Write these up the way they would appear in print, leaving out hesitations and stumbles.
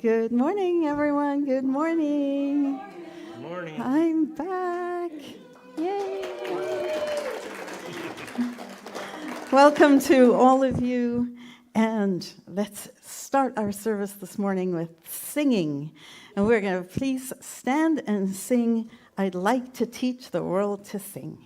Good morning, everyone. Good morning. Good morning. I'm back. Yay. Welcome to all of you. And let's start our service this morning with singing. And we're going to please stand and sing, I'd Like to Teach the World to Sing.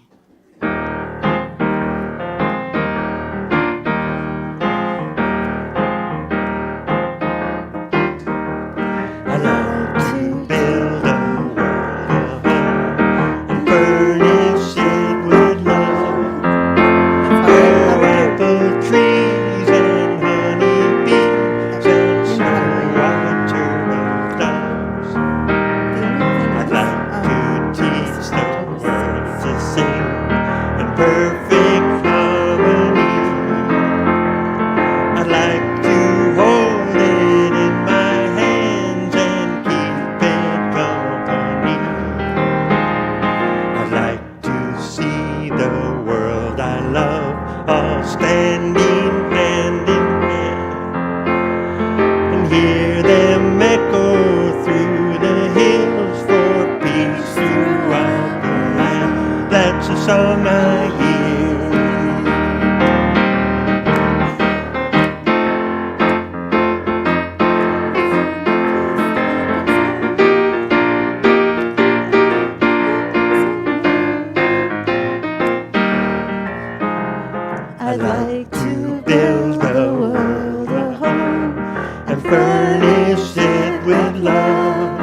I'd like to build the world a home and furnish it with love.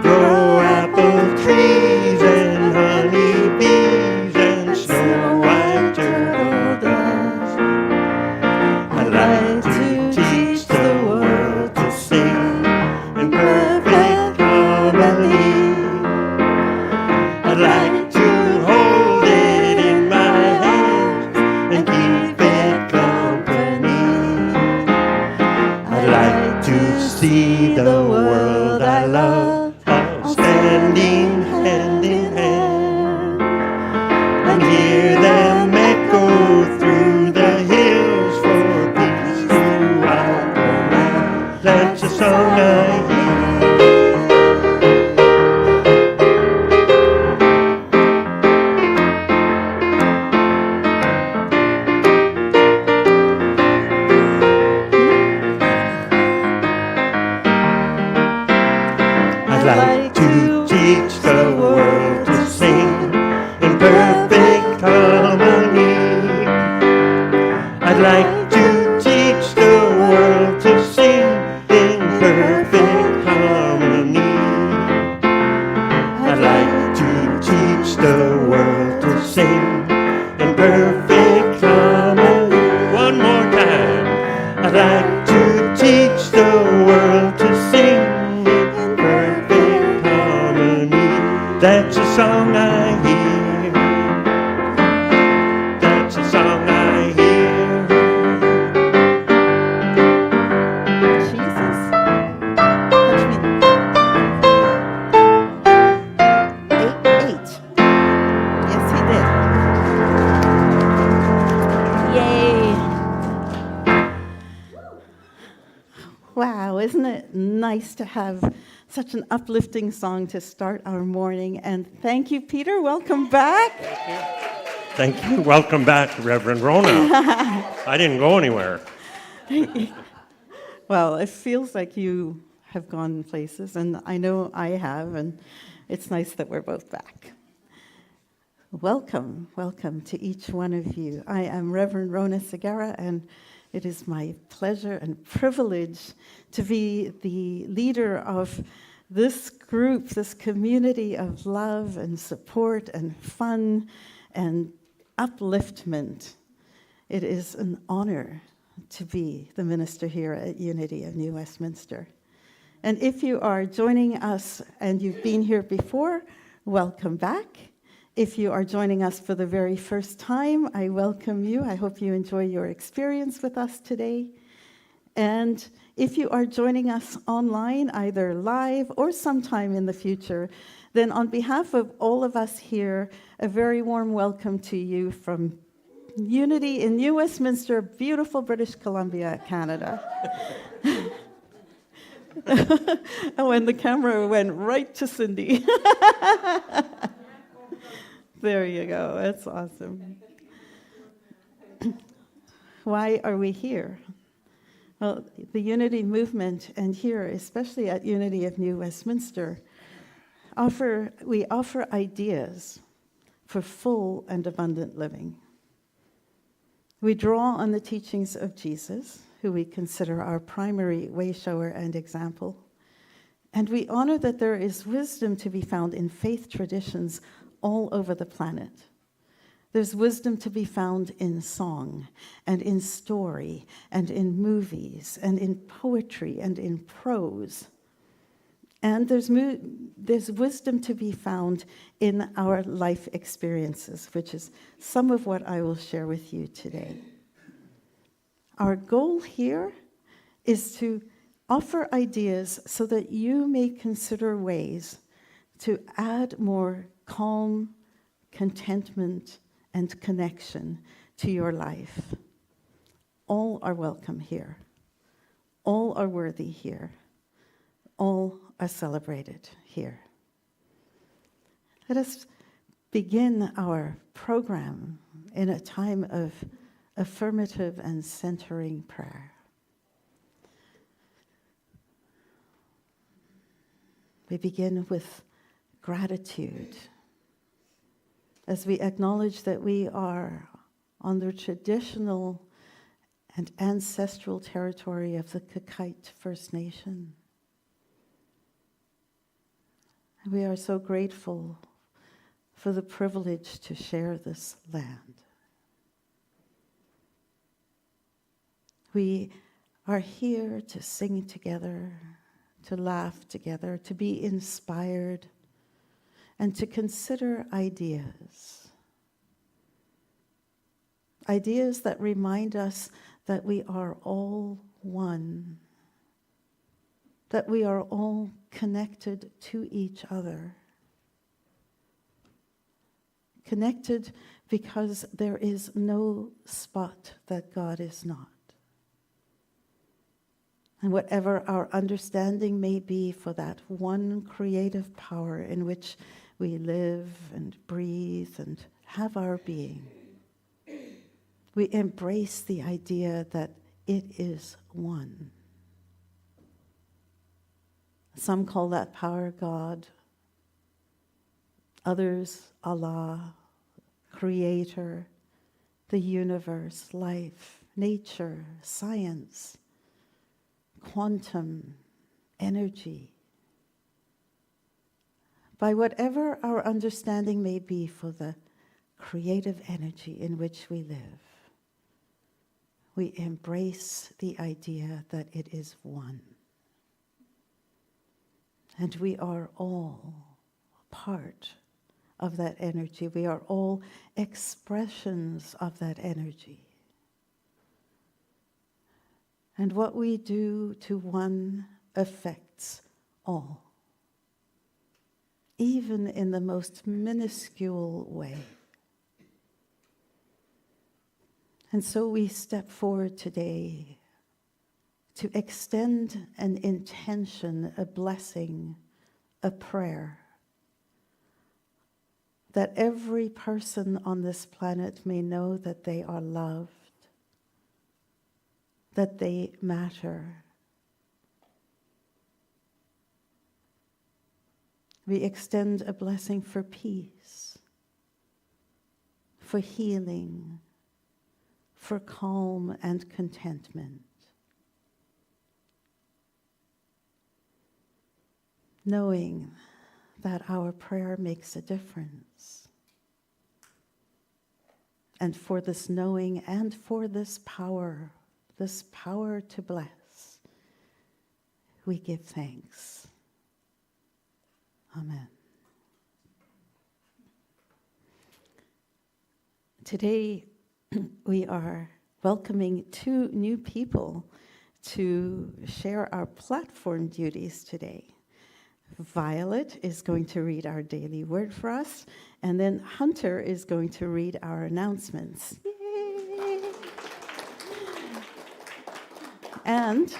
Grow apple trees and honey bees and snow white turtle doves. I'd like to teach the world to sing in perfect harmony. I'd like to hold it in my hands and keep it company. I'd like to see the world I love all standing hand in hand and hear them echo through the hills for peace throughout the land. That's a song I hear. I'd like to teach the world to sing in perfect harmony. I'd like to teach the world to sing in perfect harmony. I'd like to teach the world to sing in perfect harmony. One more time. I'd like to teach the world to sing in perfect harmony. That's a song I hear. That's a song I hear. Jesus. Watch me. 8. Yes, he did. Yay. Wow, isn't it nice to have such an uplifting song to start our morning? And thank you, Peter. Welcome back. Thank you. Welcome back, Reverend Rona. I didn't go anywhere. Well, it feels like you have gone places, and I know I have, and it's nice that we're both back. Welcome to each one of you. I am Reverend Rona Segura, and it is my pleasure and privilege to be the leader of this group, this community of love and support and fun and upliftment. It is an honor to be the minister here at Unity of New Westminster. And if you are joining us and you've been here before, welcome back. If you are joining us for the very first time, I welcome you. I hope you enjoy your experience with us today. And if you are joining us online, either live or sometime in the future, then on behalf of all of us here, a very warm welcome to you from Unity in New Westminster, beautiful British Columbia, Canada. And when the camera went right to Cindy. There you go. That's awesome. Why are we here? Well, the Unity movement, and here, especially at Unity of New Westminster, we offer ideas for full and abundant living. We draw on the teachings of Jesus, who we consider our primary way shower and example, and we honor that there is wisdom to be found in faith traditions all over the planet. There's wisdom to be found in song and in story and in movies and in poetry and in prose. And there's wisdom to be found in our life experiences, which is some of what I will share with you today. Our goal here is to offer ideas so that you may consider ways to add more calm, contentment, and connection to your life. All are welcome here. All are worthy here. All are celebrated here. Let us begin our program in a time of affirmative and centering prayer. We begin with gratitude as we acknowledge that we are on the traditional and ancestral territory of the Cultivate First Nation. We are so grateful for the privilege to share this land. We are here to sing together, to laugh together, to be inspired, and to consider ideas. Ideas that remind us that we are all one, that we are all connected to each other. Connected because there is no spot that God is not. And whatever our understanding may be for that one creative power in which we live and breathe and have our being, we embrace the idea that it is one. Some call that power God, others Allah, Creator, the universe, life, nature, science, quantum, energy. By whatever our understanding may be for the creative energy in which we live, we embrace the idea that it is one. And we are all part of that energy. We are all expressions of that energy. And what we do to one affects all, even in the most minuscule way. And so we step forward today to extend an intention, a blessing, a prayer, that every person on this planet may know that they are loved, that they matter. We extend a blessing for peace, for healing, for calm and contentment. Knowing that our prayer makes a difference. And for this knowing and for this power to bless, we give thanks. Amen. Today, we are welcoming 2 new people to share our platform duties today. Violet is going to read our daily word for us, and then Hunter is going to read our announcements. Yay! And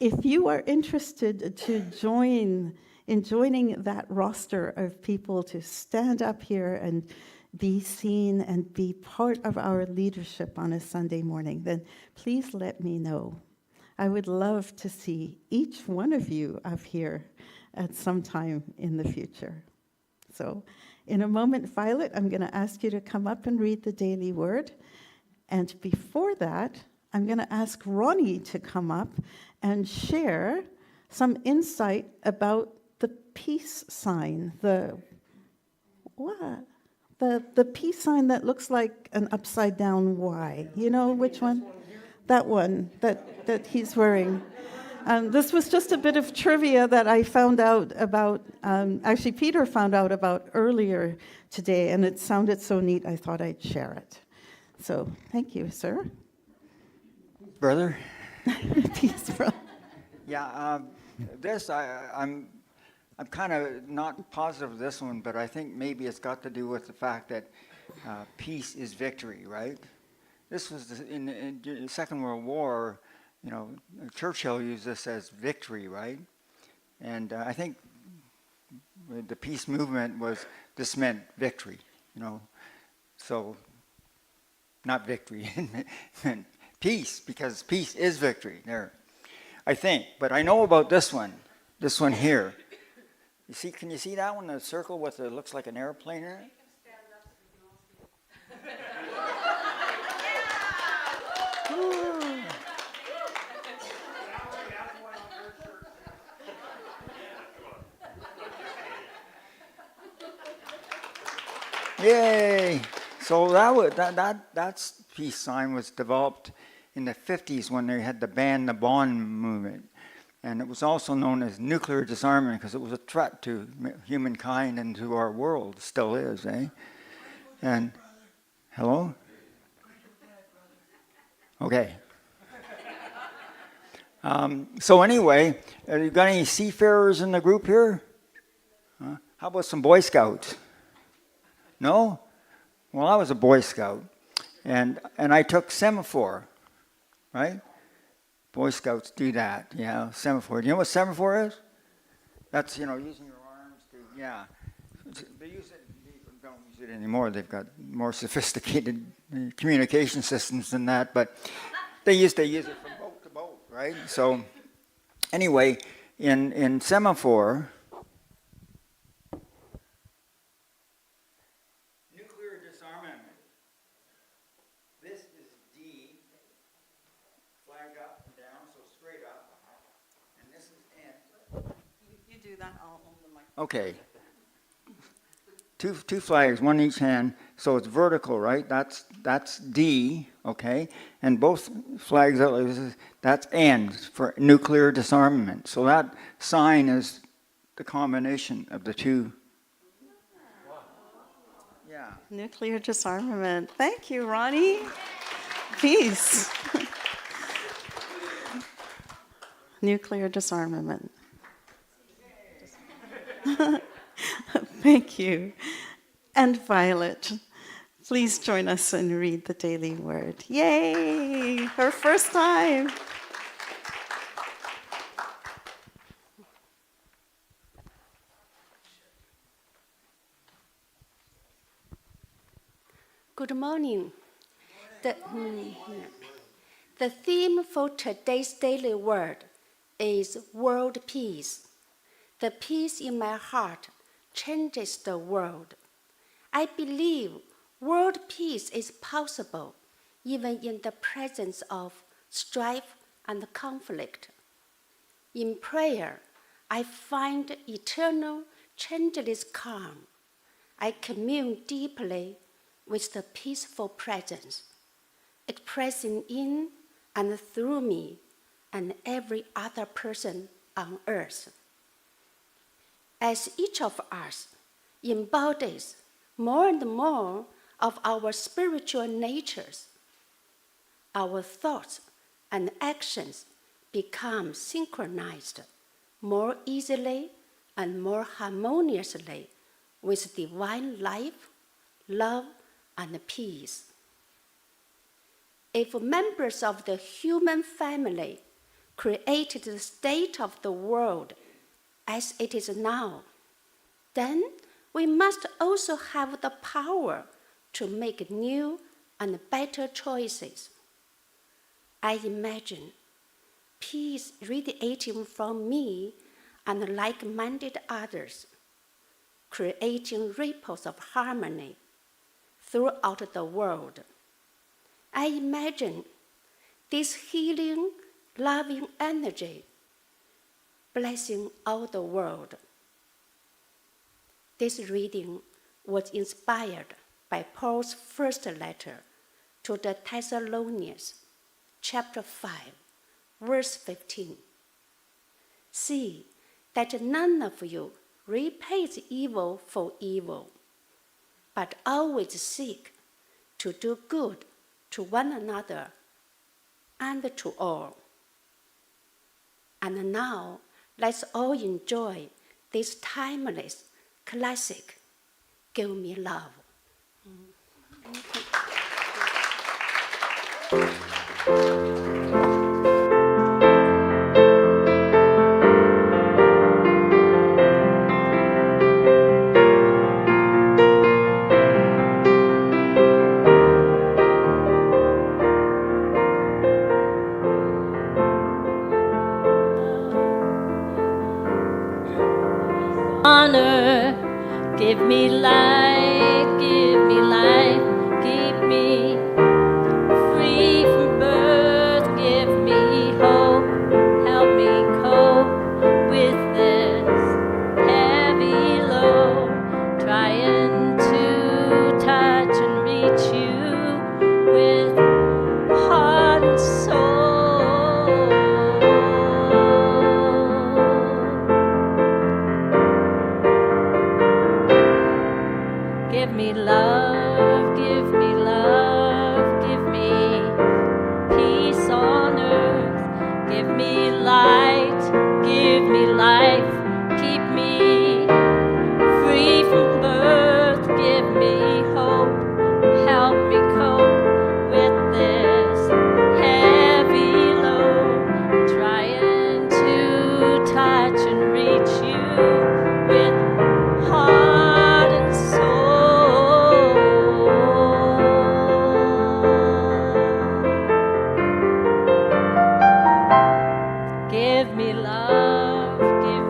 if you are interested to join in joining that roster of people to stand up here and be seen and be part of our leadership on a Sunday morning, then please let me know. I would love to see each one of you up here at some time in the future. So in a moment, Violet, I'm going to ask you to come up and read the daily word. And before that, I'm going to ask Ronnie to come up and share some insight about the peace sign, the peace sign that looks like an upside down Y. You know which one? That one that he's wearing. This was just a bit of trivia that I found out about, actually Peter found out about earlier today, and it sounded so neat I thought I'd share it. So thank you, sir. Brother? Peace, brother. Yeah, I'm kind of not positive of this one, but I think maybe it's got to do with the fact that peace is victory, right? This was in the Second World War. You know, Churchill used this as victory, right? And I think the peace movement this meant victory, you know. So, not victory, meant peace, because peace is victory there, I think. But I know about this one here. You see, can you see that one, the circle with it looks like an airplane in it? Yay! So that's peace sign was developed in the 50s when they had the ban the bond movement, and it was also known as nuclear disarmament because it was a threat to humankind and to our world. Still is, eh? And hello? Okay. So anyway, have you got any seafarers in the group here? How about some Boy Scouts? No? Well, I was a Boy Scout, and I took semaphore, right? Boy Scouts do that, yeah, semaphore. Do you know what semaphore is? That's, you know, using your arms to, yeah. They use it, they don't use it anymore. They've got more sophisticated communication systems than that, but they used to use it from boat to boat, right? So anyway, in semaphore, okay, two flags, one in each hand, so it's vertical, right? That's D, okay, and both flags, that's N for nuclear disarmament. So that sign is the combination of the two. Yeah. Nuclear disarmament. Thank you, Ronnie. Peace. Nuclear disarmament. Thank you. And Violet, please join us and read the daily word. Yay! Her first time. Good morning. The theme for today's daily word is world peace. The peace in my heart changes the world. I believe world peace is possible even in the presence of strife and conflict. In prayer, I find eternal, changeless calm. I commune deeply with the peaceful presence, expressing in and through me and every other person on earth. As each of us embodies more and more of our spiritual natures, our thoughts and actions become synchronized more easily and more harmoniously with divine life, love, and peace. If members of the human family created the state of the world as it is now, then we must also have the power to make new and better choices. I imagine peace radiating from me and like-minded others, creating ripples of harmony throughout the world. I imagine this healing, loving energy blessing all the world. This reading was inspired by Paul's first letter to the Thessalonians, chapter 5, verse 15. See that none of you repays evil for evil, but always seek to do good to one another and to all. And now, let's all enjoy this timeless classic, Give Me Love. Honor, give me light, give me life, keep me free from birth, give me hope, help me cope with this heavy load, trying to touch and reach you with heart and soul. Give me love, give me love, give me peace on earth, give me light, give me life, keep me free from birth, give me hope, help me cope with this heavy load, trying to touch and reach you with heart and soul. Give me love, give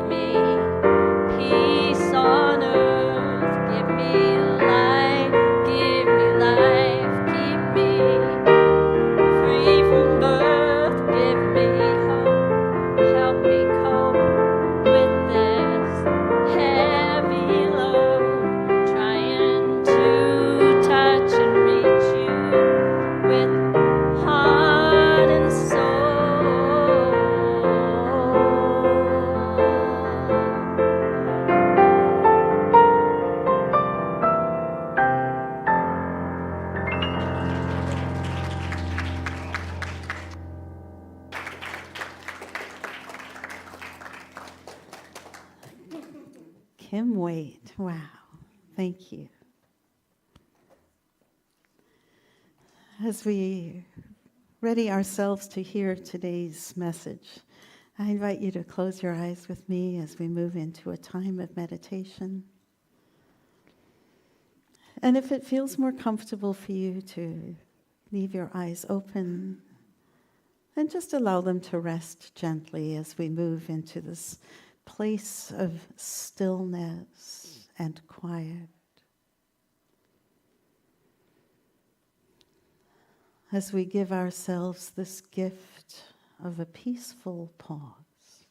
me peace on earth, give me light, keep me free from birth, give me hope, help me cope with this heavy load, trying to touch and reach you with heart and soul. Kim Wade, wow, thank you. As we ready ourselves to hear today's message, I invite you to close your eyes with me as we move into a time of meditation. And if it feels more comfortable for you to leave your eyes open, then just allow them to rest gently as we move into this place of stillness and quiet. As we give ourselves this gift of a peaceful pause.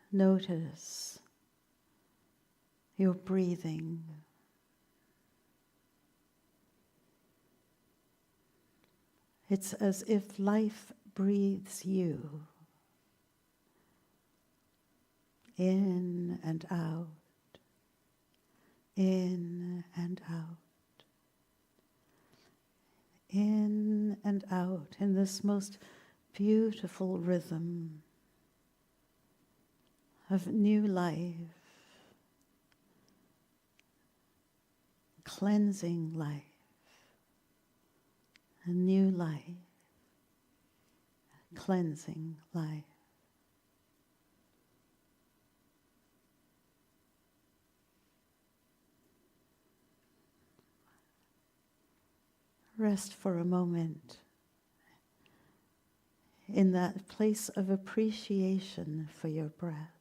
Notice your breathing. It's as if life breathes you in and out, in and out, in and out, in this most beautiful rhythm of new life, cleansing life, a new life, cleansing life. Rest for a moment in that place of appreciation for your breath.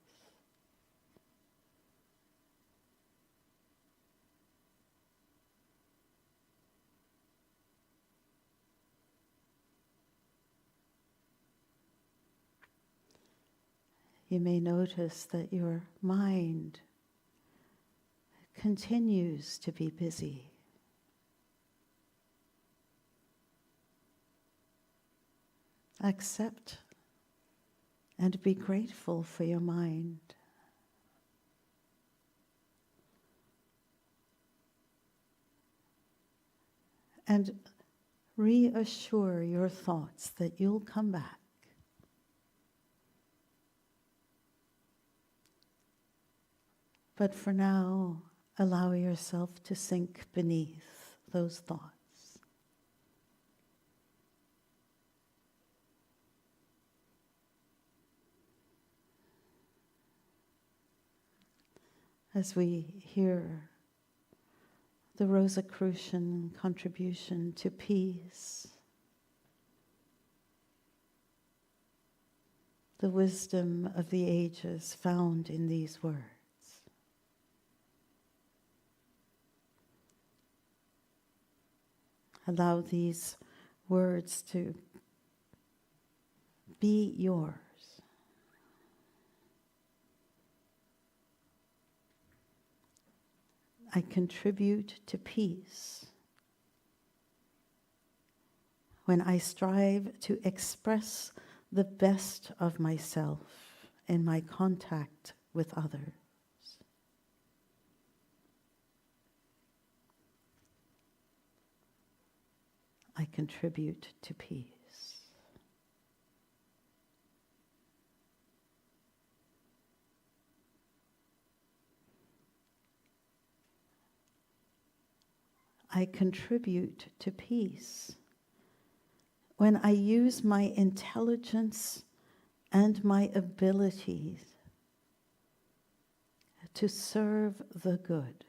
You may notice that your mind continues to be busy. Accept and be grateful for your mind. And reassure your thoughts that you'll come back. But for now, allow yourself to sink beneath those thoughts. As we hear the Rosicrucian contribution to peace, the wisdom of the ages found in these words. Allow these words to be yours. I contribute to peace when I strive to express the best of myself in my contact with others. I contribute to peace. I contribute to peace when I use my intelligence and my abilities to serve the good.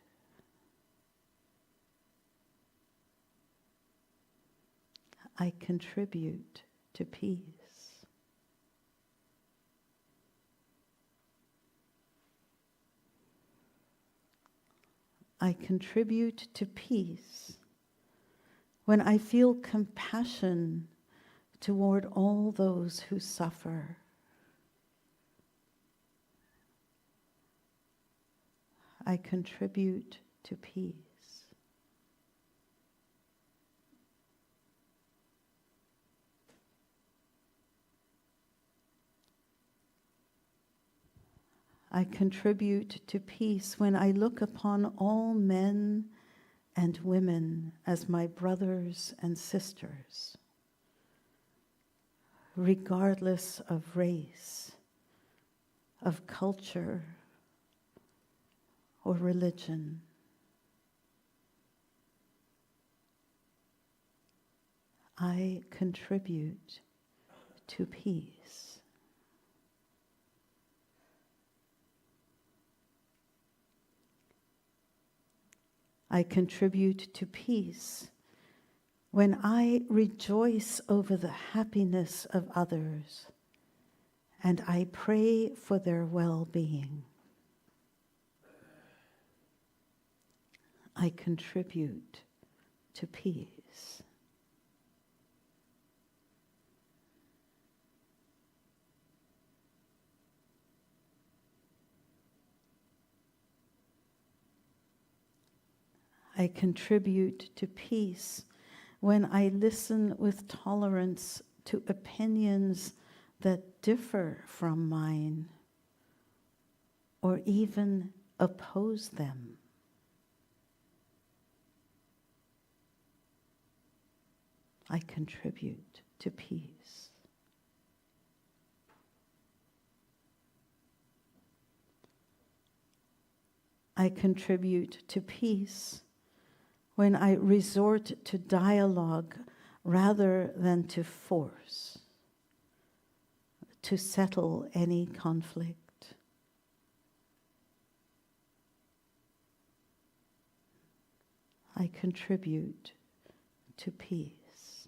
I contribute to peace. I contribute to peace when I feel compassion toward all those who suffer. I contribute to peace. I contribute to peace when I look upon all men and women as my brothers and sisters, regardless of race, of culture, or religion. I contribute to peace. I contribute to peace when I rejoice over the happiness of others and I pray for their well-being. I contribute to peace. I contribute to peace when I listen with tolerance to opinions that differ from mine or even oppose them. I contribute to peace. I contribute to peace when I resort to dialogue rather than to force to settle any conflict. I contribute to peace.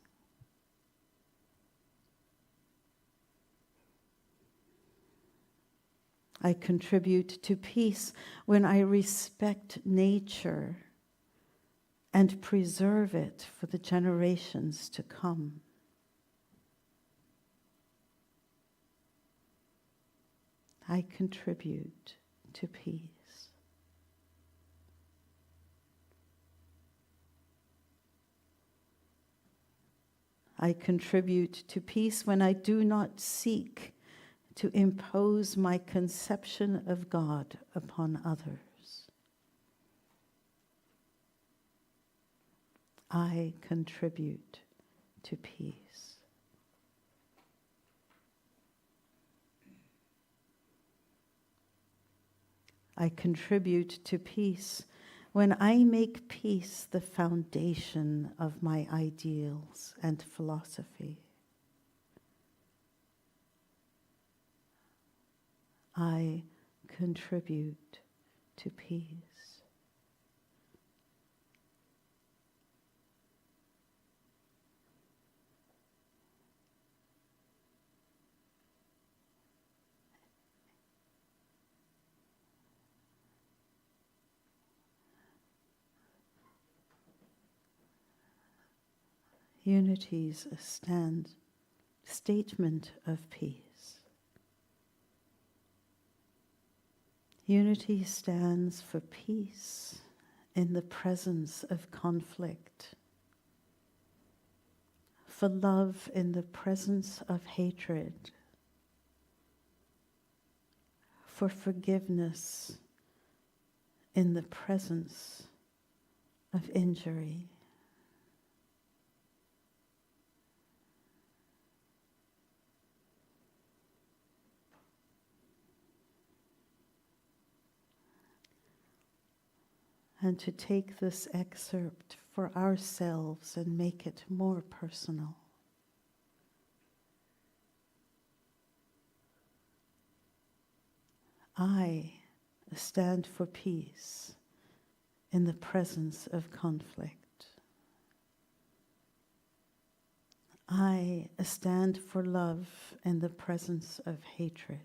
I contribute to peace when I respect nature and preserve it for the generations to come. I contribute to peace. I contribute to peace when I do not seek to impose my conception of God upon others. I contribute to peace. I contribute to peace when I make peace the foundation of my ideals and philosophy. I contribute to peace. Unity's statement of peace. Unity stands for peace in the presence of conflict, for love in the presence of hatred, for forgiveness in the presence of injury. And to take this excerpt for ourselves and make it more personal. I stand for peace in the presence of conflict. I stand for love in the presence of hatred.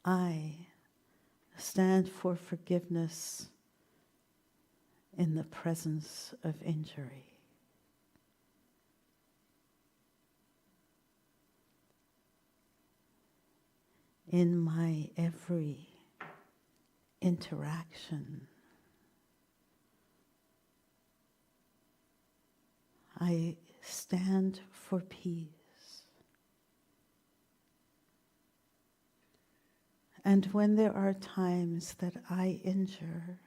I stand for forgiveness in the presence of injury. In my every interaction, I stand for peace. And when there are times that I injure,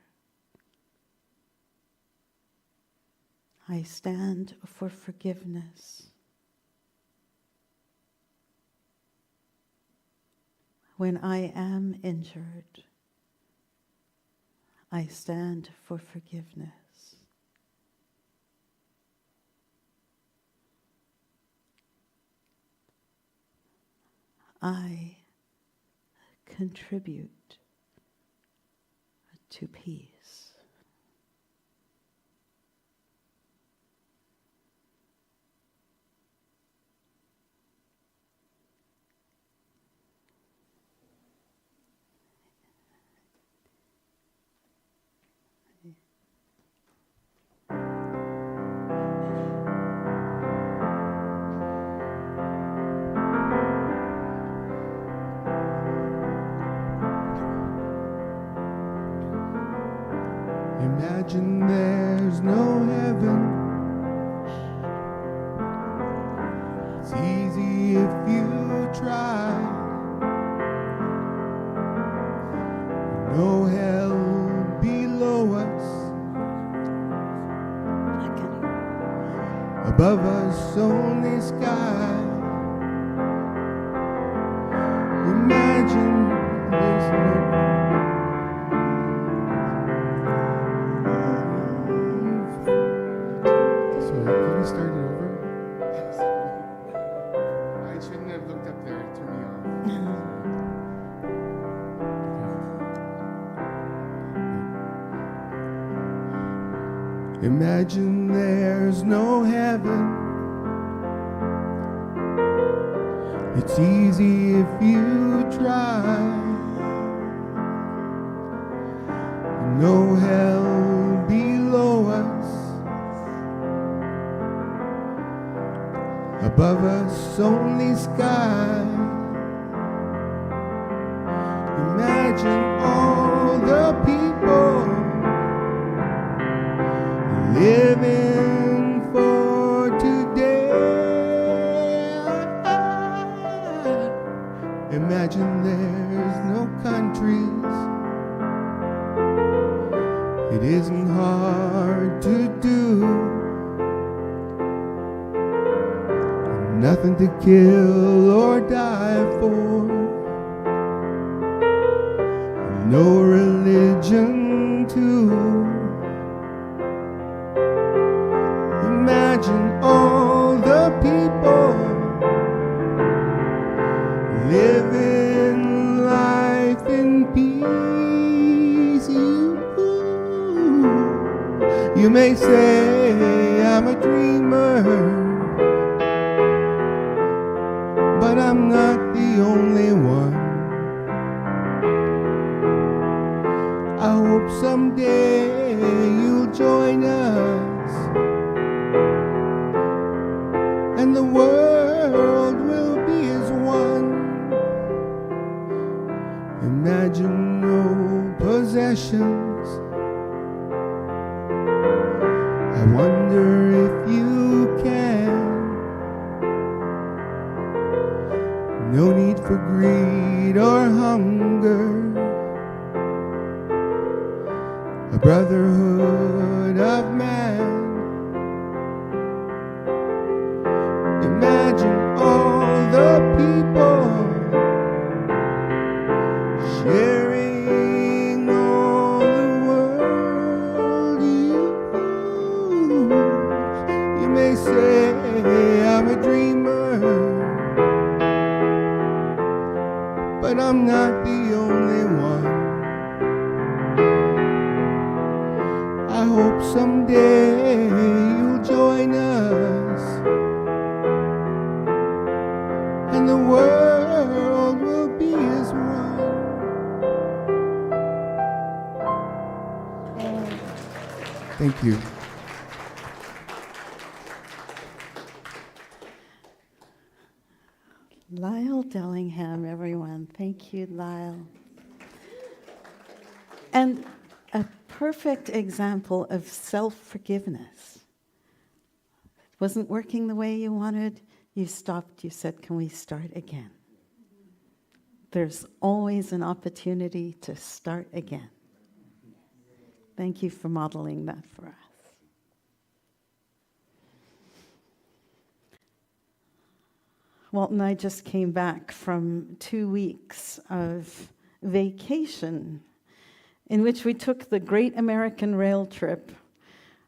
I stand for forgiveness. When I am injured, I stand for forgiveness. I contribute to peace. Imagine there's no heaven. It's easy if you try. No hell below us. Above us only sky. Imagine there's no Imagine there's no heaven. It's easy if you try. No hell below us. Above us only sky. Imagine all the people living for today. Imagine there's no countries. It isn't hard to do. Nothing to kill or die for. No religion too. Imagine all the people living life in peace. You may say I'm a dreamer, but I'm not the only one. I hope someday you'll join us, and the world will be as one. Imagine no possessions. I wonder if you can. No need for greed or hunger. A brotherhood of man. Imagine all the people sharing all the world. You may say I'm a dreamer, but I'm not the only one. I hope someday you'll join us, and the world will be as one. Thank you. Lyle Dellingham, everyone. Thank you, Lyle. And a perfect example of self-forgiveness. It wasn't working the way you wanted. You stopped. You said, can we start again? There's always an opportunity to start again. Thank you for modeling that for us. Walt and I just came back from 2 weeks of vacation in which we took the Great American Rail trip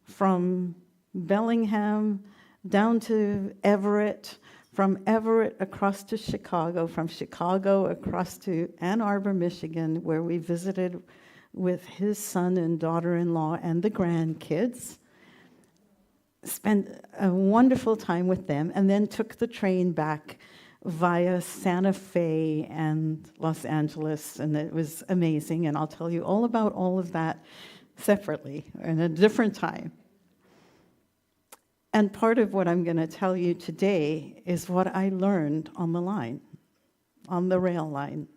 from Bellingham down to Everett, from Everett across to Chicago, from Chicago across to Ann Arbor, Michigan, where we visited with his son and daughter-in-law and the grandkids. Spent a wonderful time with them, and then took the train back via Santa Fe and Los Angeles, and it was amazing, and I'll tell you all about all of that separately in a different time. And part of what I'm going to tell you today is what I learned on the line, on the rail line,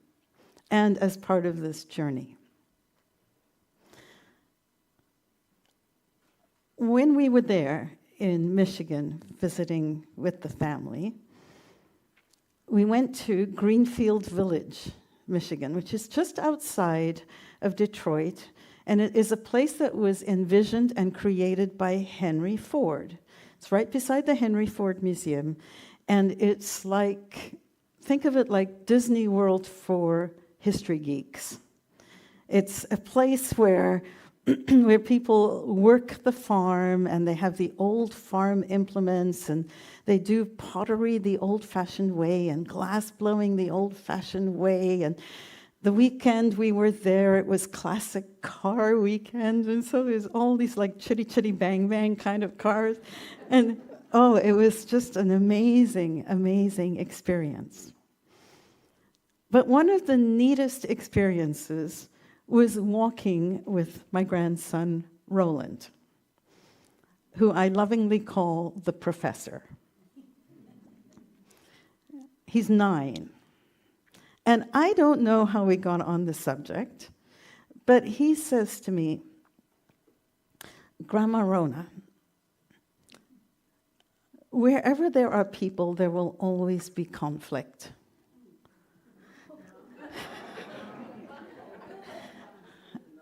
and as part of this journey. When we were there in Michigan visiting with the family, we went to Greenfield Village, Michigan, which is just outside of Detroit, and it is a place that was envisioned and created by Henry Ford. It's right beside the Henry Ford Museum, and it's like, think of it like Disney World for history geeks. It's a place where where people work the farm, and they have the old farm implements, and they do pottery the old-fashioned way, and glass blowing the old-fashioned way, and The weekend we were there, it was classic car weekend, and so there's all these like chitty chitty bang bang kind of cars. And oh, it was just an amazing, amazing experience. But one of the neatest experiences was walking with my grandson, Roland, who I lovingly call the professor. He's 9. And I don't know how we got on the subject, but he says to me, Grandma Rona, wherever there are people, there will always be conflict.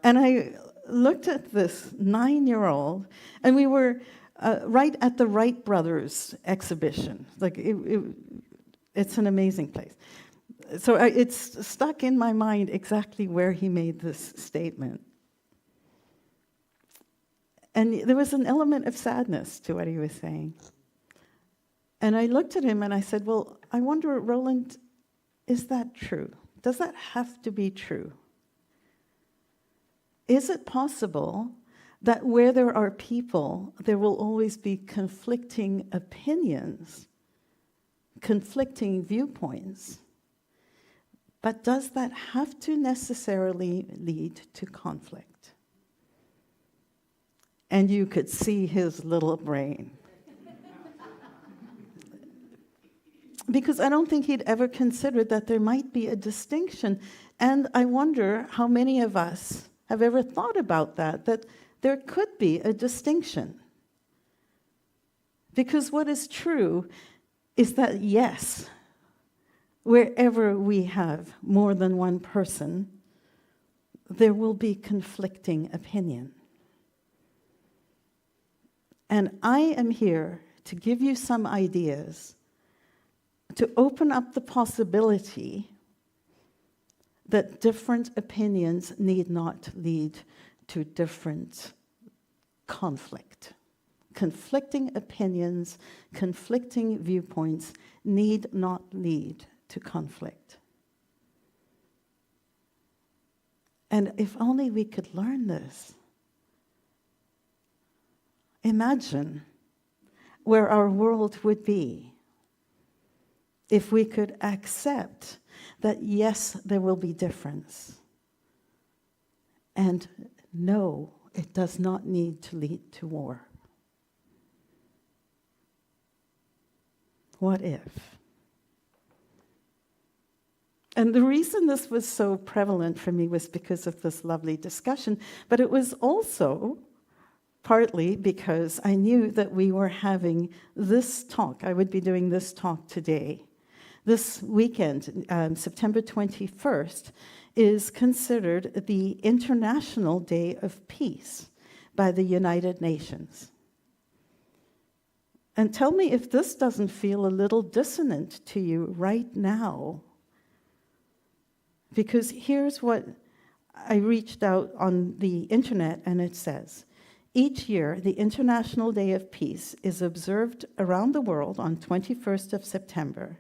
And I looked at this 9-year-old, and we were right at the Wright Brothers exhibition. Like it's an amazing place. So it's stuck in my mind exactly where he made this statement. And there was an element of sadness to what he was saying. And I looked at him and I said, well, I wonder, Roland, is that true? Does that have to be true? Is it possible that where there are people, there will always be conflicting opinions, conflicting viewpoints? But does that have to necessarily lead to conflict? And you could see his little brain. Because I don't think he'd ever considered that there might be a distinction. And I wonder how many of us have ever thought about that there could be a distinction. Because what is true is that, yes, wherever we have more than one person, there will be conflicting opinion. And I am here to give you some ideas to open up the possibility that different opinions need not lead to different conflict. Conflicting opinions, conflicting viewpoints need not lead to conflict. And if only we could learn this. Imagine where our world would be if we could accept that, yes, there will be difference. And no, it does not need to lead to war. What if? And the reason this was so prevalent for me was because of this lovely discussion, but it was also partly because I knew that we were having this talk. I would be doing this talk today. This weekend, September 21st, is considered the International Day of Peace by the United Nations. And tell me if this doesn't feel a little dissonant to you right now. Because here's what I reached out on the internet, and it says, each year, the International Day of Peace is observed around the world on 21st of September.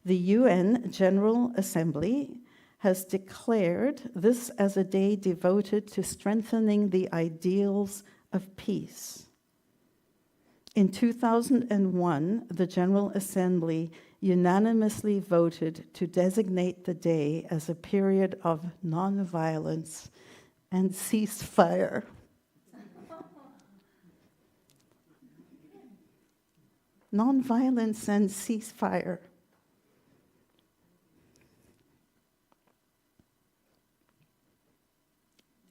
The UN General Assembly has declared this as a day devoted to strengthening the ideals of peace. In 2001, the General Assembly unanimously voted to designate the day as a period of nonviolence and ceasefire. Nonviolence and ceasefire.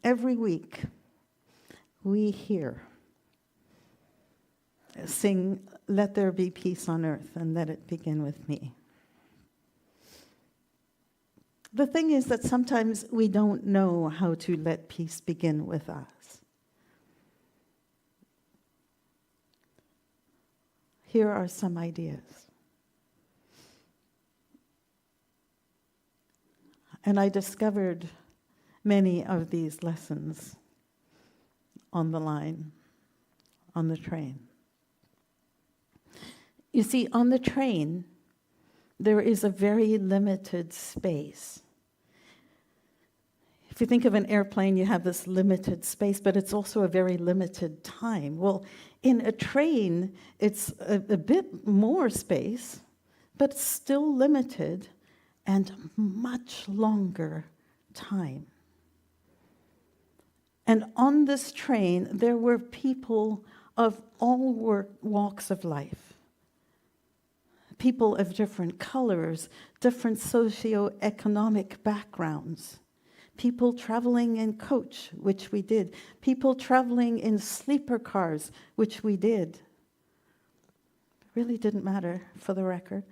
Every week, we hear, sing, "Let there be peace on earth, and let it begin with me." The thing is that sometimes we don't know how to let peace begin with us. Here are some ideas. And I discovered many of these lessons on the line, on the train. You see, on the train, there is a very limited space. If you think of an airplane, you have this limited space, but it's also a very limited time. Well, in a train, it's a bit more space, but still limited and much longer time. And on this train, there were people of all walks of life. People of different colors, different socioeconomic backgrounds. People traveling in coach, which we did. People traveling in sleeper cars, which we did. It really didn't matter, for the record.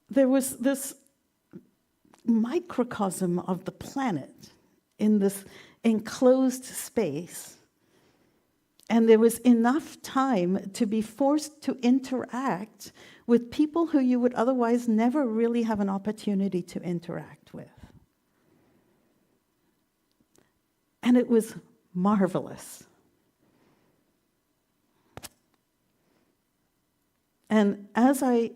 There was this microcosm of the planet in this enclosed space, and there was enough time to be forced to interact with people who you would otherwise never really have an opportunity to interact with. And it was marvelous. And as I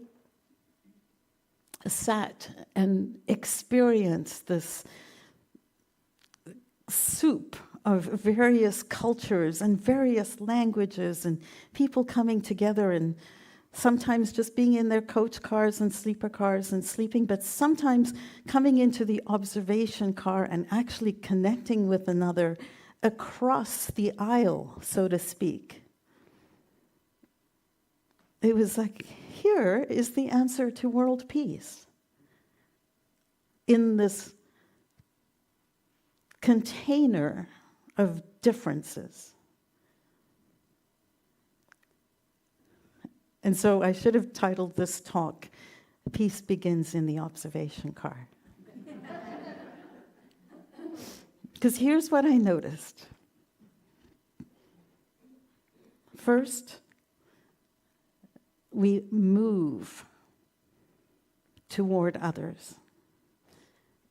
sat and experienced this soup of various cultures and various languages and people coming together and sometimes just being in their coach cars and sleeper cars and sleeping, but sometimes coming into the observation car and actually connecting with another across the aisle, so to speak. It was like, here is the answer to world peace. In this container of differences. And so I should have titled this talk, Peace Begins in the Observation Car. Because here's what I noticed. First, we move toward others.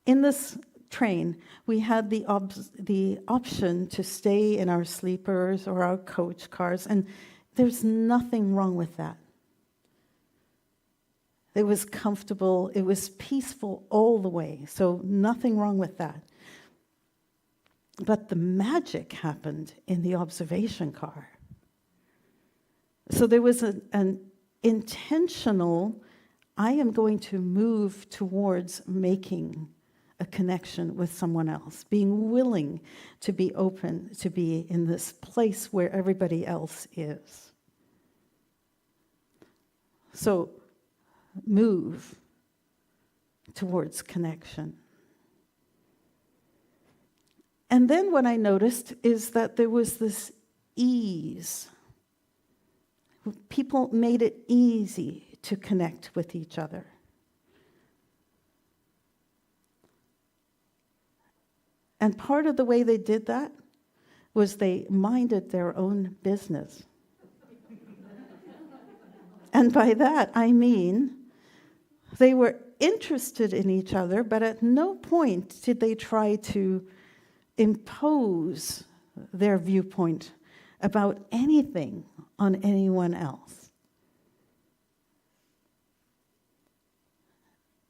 In this train, we had the option to stay in our sleepers or our coach cars, and there's nothing wrong with that. It was comfortable, it was peaceful all the way, so nothing wrong with that. But the magic happened in the observation car. So there was an intentional, I am going to move towards making a connection with someone else, being willing to be open, to be in this place where everybody else is. So, move towards connection. And then what I noticed is that there was this ease. People made it easy to connect with each other. And part of the way they did that was they minded their own business. And by that, I mean they were interested in each other, but at no point did they try to impose their viewpoint about anything on anyone else.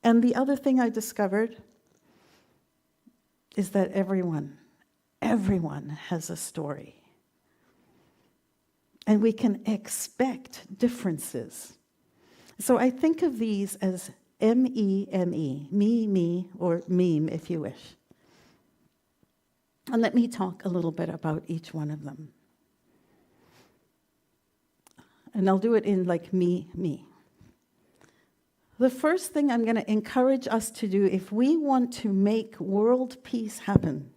And the other thing I discovered is that everyone has a story. And we can expect differences. So I think of these as M-E-M-E, me, or meme, if you wish. And let me talk a little bit about each one of them. And I'll do it in like me. The first thing I'm going to encourage us to do, if we want to make world peace happen,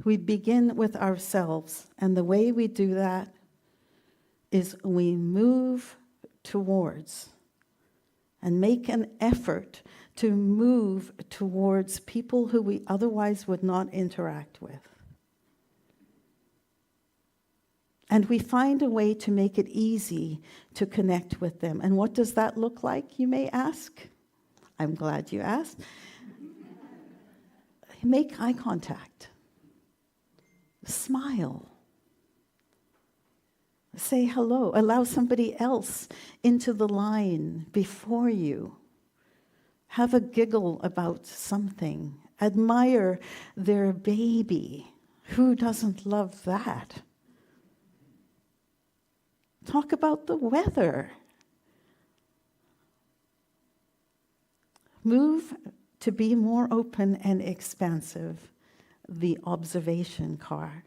we begin with ourselves. And the way we do that is we move towards and make an effort to move towards people who we otherwise would not interact with. And we find a way to make it easy to connect with them. And what does that look like, you may ask? I'm glad you asked. Make eye contact. Smile. Say hello. Allow somebody else into the line before you. have a giggle about something, admire their baby. Who doesn't love that? Talk about the weather. Move to be more open and expansive, the observation car.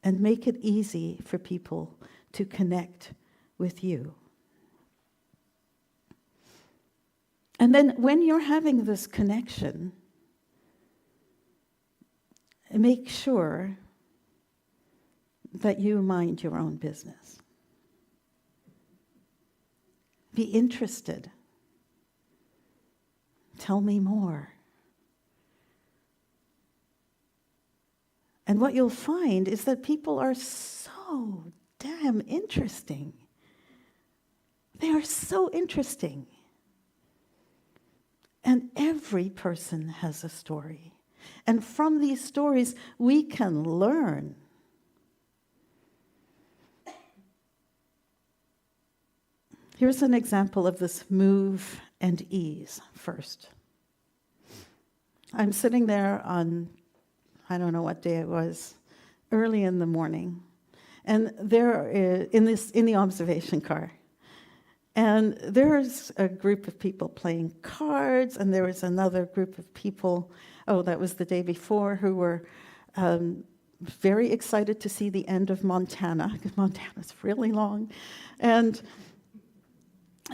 And make it easy for people to connect with you. And then when you're having this connection, make sure that you mind your own business. Be interested. Tell me more. And what you'll find is that people are so damn interesting. They are so interesting. And every person has a story. And from these stories, we can learn. Here's an example of this move and ease first. I'm sitting there on, I don't know what day it was, early in the morning, and there in the observation car. And there's a group of people playing cards, and there was another group of people, that was the day before, who were very excited to see the end of Montana, because Montana's really long. And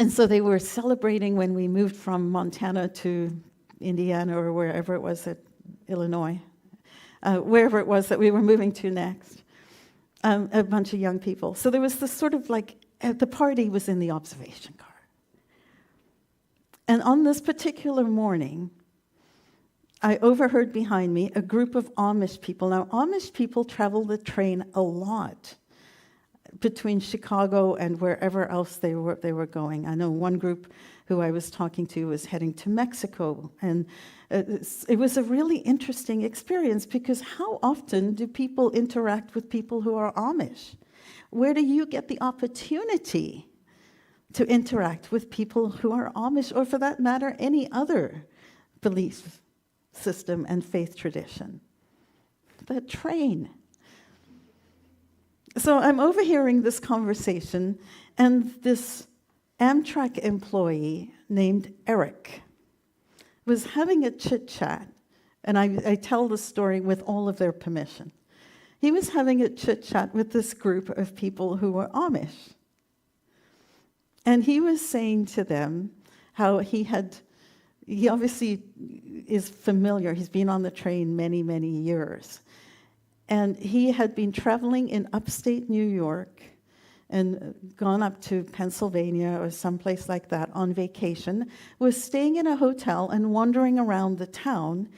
so they were celebrating when we moved from Montana to Indiana, or wherever it was, at Illinois, wherever it was that we were moving to next, a bunch of young people. So there was this sort of like, the party was in the observation car. And on this particular morning, I overheard behind me a group of Amish people. Now, Amish people travel the train a lot between Chicago and wherever else they were going. I know one group who I was talking to was heading to Mexico, and it was a really interesting experience, because how often do people interact with people who are Amish? Where do you get the opportunity to interact with people who are Amish, or for that matter, any other belief system and faith tradition? The train. So I'm overhearing this conversation, and this Amtrak employee named Eric was having a chit-chat, and I tell the story with all of their permission. He was having a chit-chat with this group of people who were Amish. And he was saying to them how he obviously is familiar. He's been on the train many, many years. And he had been traveling in upstate New York and gone up to Pennsylvania or someplace like that on vacation, was staying in a hotel and wandering around the town.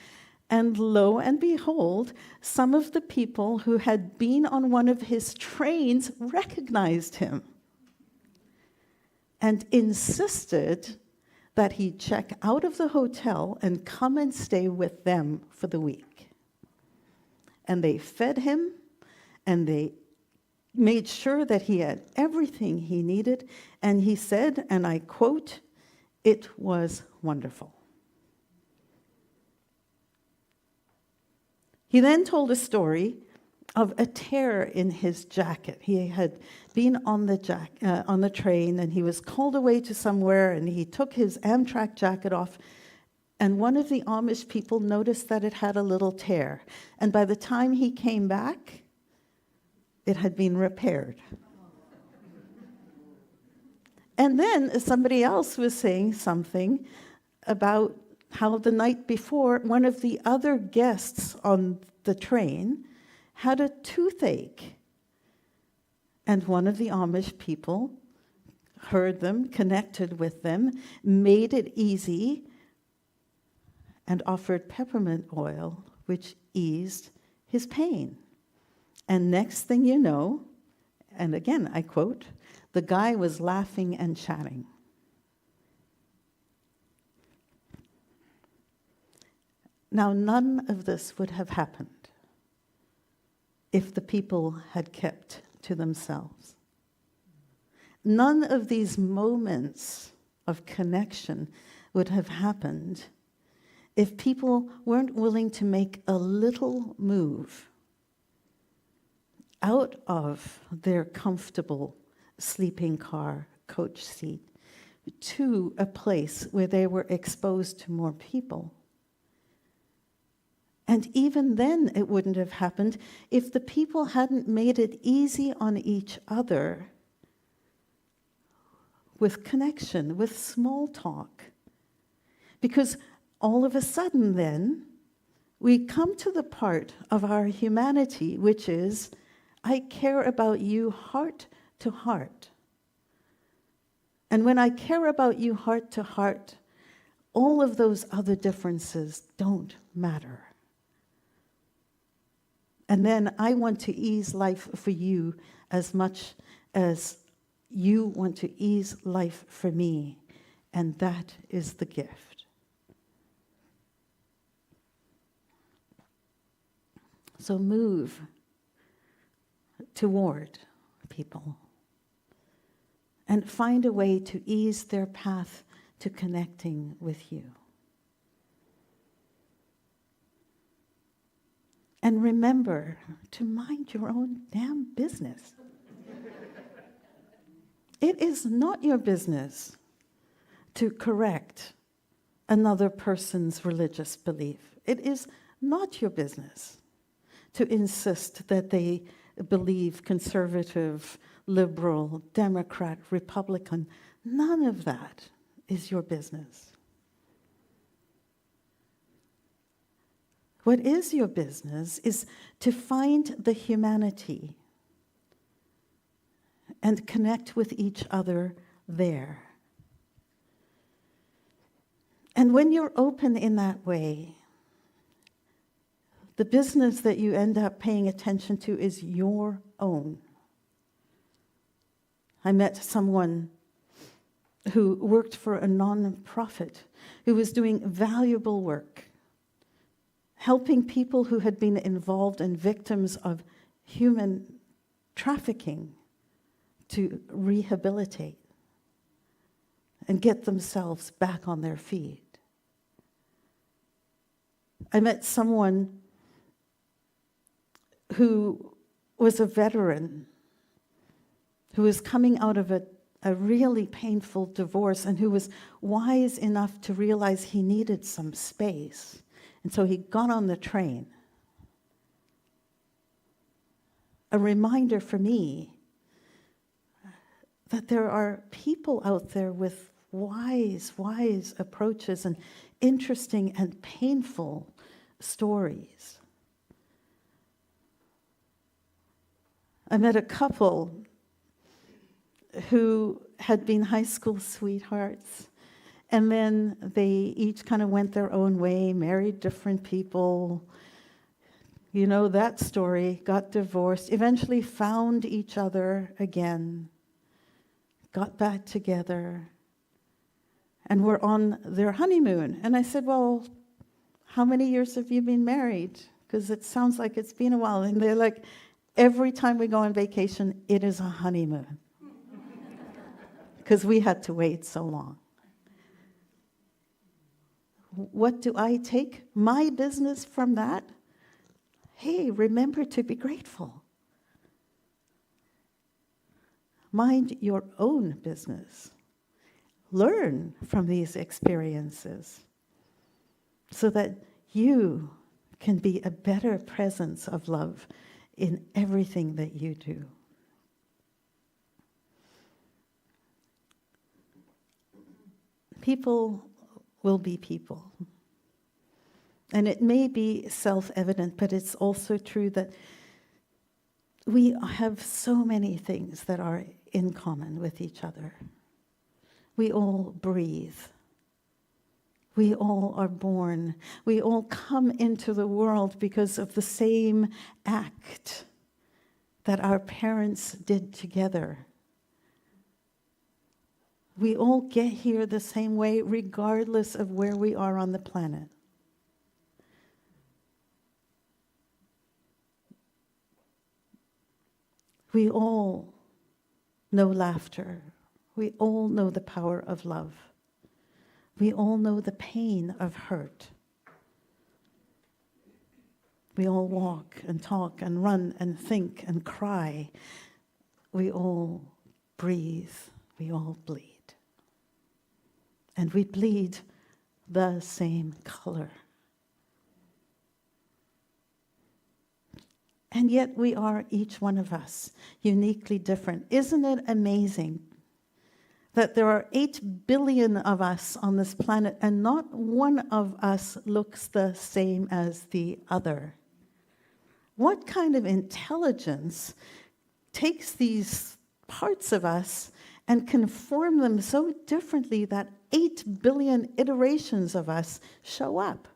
And lo and behold, some of the people who had been on one of his trains recognized him and insisted that he check out of the hotel and come and stay with them for the week. And they fed him, and they made sure that he had everything he needed. And he said, and I quote, "It was wonderful." He then told a story of a tear in his jacket. He had been on the train, and he was called away to somewhere, and he took his Amtrak jacket off, and one of the Amish people noticed that it had a little tear. And by the time he came back, it had been repaired. And then somebody else was saying something about how the night before, one of the other guests on the train had a toothache. And one of the Amish people heard them, connected with them, made it easy, and offered peppermint oil, which eased his pain. And next thing you know, and again I quote, the guy was laughing and chatting. Now, none of this would have happened if the people had kept to themselves. None of these moments of connection would have happened if people weren't willing to make a little move out of their comfortable sleeping car coach seat to a place where they were exposed to more people. And even then, it wouldn't have happened if the people hadn't made it easy on each other with connection, with small talk. Because all of a sudden then, we come to the part of our humanity, which is, I care about you heart to heart. And when I care about you heart to heart, all of those other differences don't matter. And then I want to ease life for you as much as you want to ease life for me. And that is the gift. So move toward people and find a way to ease their path to connecting with you. And remember to mind your own damn business. It is not your business to correct another person's religious belief. It is not your business to insist that they believe conservative, liberal, Democrat, Republican. None of that is your business. What is your business is to find the humanity and connect with each other there. And when you're open in that way, the business that you end up paying attention to is your own. I met someone who worked for a non-profit who was doing valuable work, helping people who had been involved in victims of human trafficking to rehabilitate and get themselves back on their feet. I met someone who was a veteran, who was coming out of a really painful divorce and who was wise enough to realize he needed some space. And so he got on the train. A reminder for me that there are people out there with wise approaches and interesting and painful stories. I met a couple who had been high school sweethearts, and then they each kind of went their own way, married different people. You know that story, got divorced, eventually found each other again, got back together, and were on their honeymoon. And I said, well, how many years have you been married? Because it sounds like it's been a while. And they're like, every time we go on vacation, it is a honeymoon. Because we had to wait so long. What do I take my business from that? Hey, remember to be grateful. Mind your own business. Learn from these experiences so that you can be a better presence of love in everything that you do. People will be people. And it may be self-evident, but it's also true that we have so many things that are in common with each other. We all breathe. We all are born. We all come into the world because of the same act that our parents did together. We all get here the same way, regardless of where we are on the planet. We all know laughter. We all know the power of love. We all know the pain of hurt. We all walk and talk and run and think and cry. We all breathe. We all bleed. And we bleed the same color. And yet we are, each one of us, uniquely different. Isn't it amazing that there are 8 billion of us on this planet and not one of us looks the same as the other? What kind of intelligence takes these parts of us and can form them so differently that 8 billion iterations of us show up?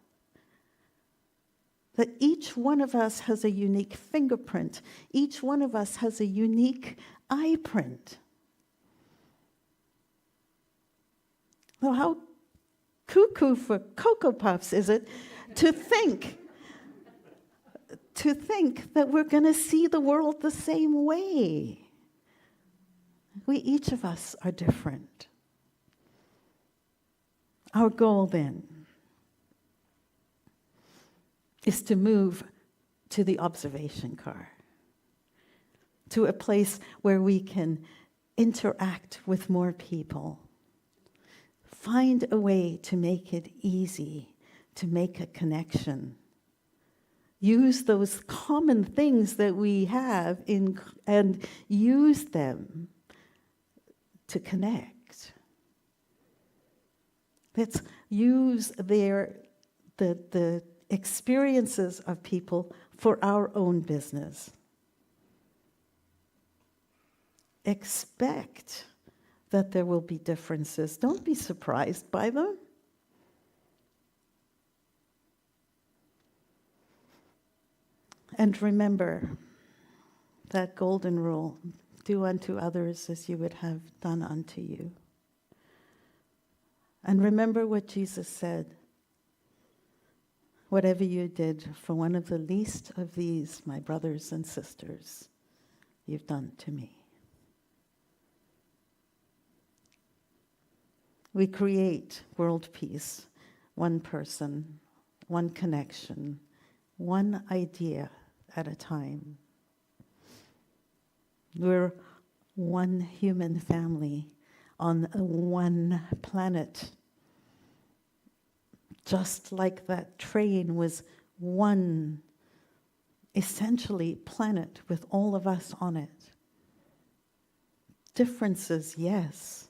That each one of us has a unique fingerprint. Each one of us has a unique eye print. Well, how cuckoo for Cocoa Puffs is it to think that we're going to see the world the same way? We, each of us, are different. Our goal, then, is to move to the observation car, to a place where we can interact with more people, find a way to make it easy to make a connection, use those common things that we have and use them to connect. Let's use the experiences of people for our own business. Expect that there will be differences. Don't be surprised by them. And remember that golden rule, do unto others as you would have done unto you. And remember what Jesus said, whatever you did for one of the least of these, my brothers and sisters, you've done to me. We create world peace, one person, one connection, one idea at a time. We're one human family on one planet. Just like that train was one, essentially, planet with all of us on it. Differences, yes.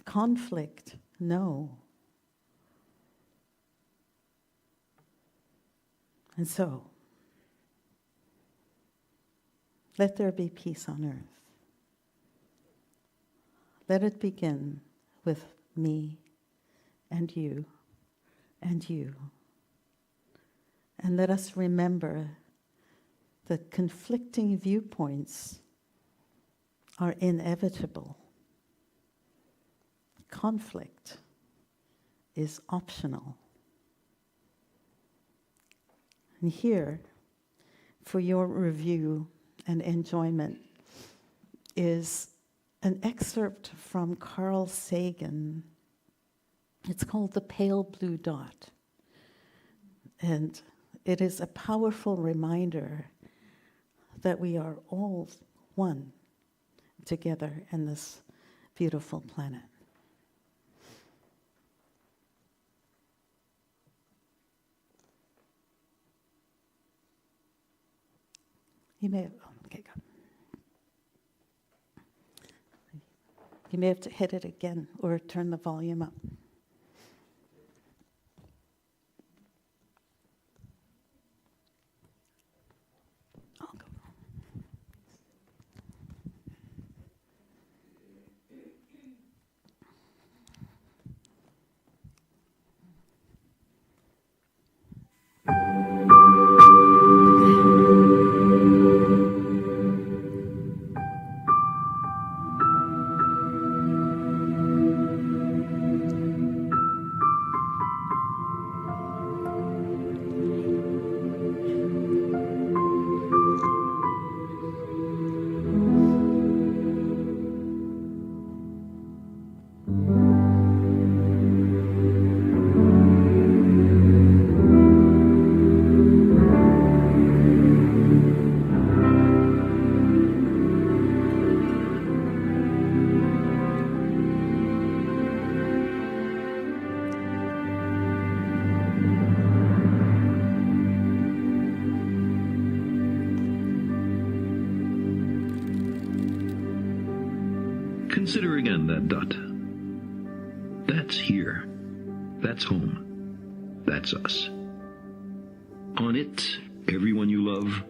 Conflict, no. And so, let there be peace on earth. Let it begin with me and you and you. And let us remember that conflicting viewpoints are inevitable. Conflict is optional. And here, for your review and enjoyment, is an excerpt from Carl Sagan. It's called The Pale Blue Dot. And it is a powerful reminder that we are all one together in this beautiful planet. You may have, okay, go. You may have to hit it again or turn the volume up. I'll go. Consider again that dot. That's here. That's home. That's us. On it, everyone you love,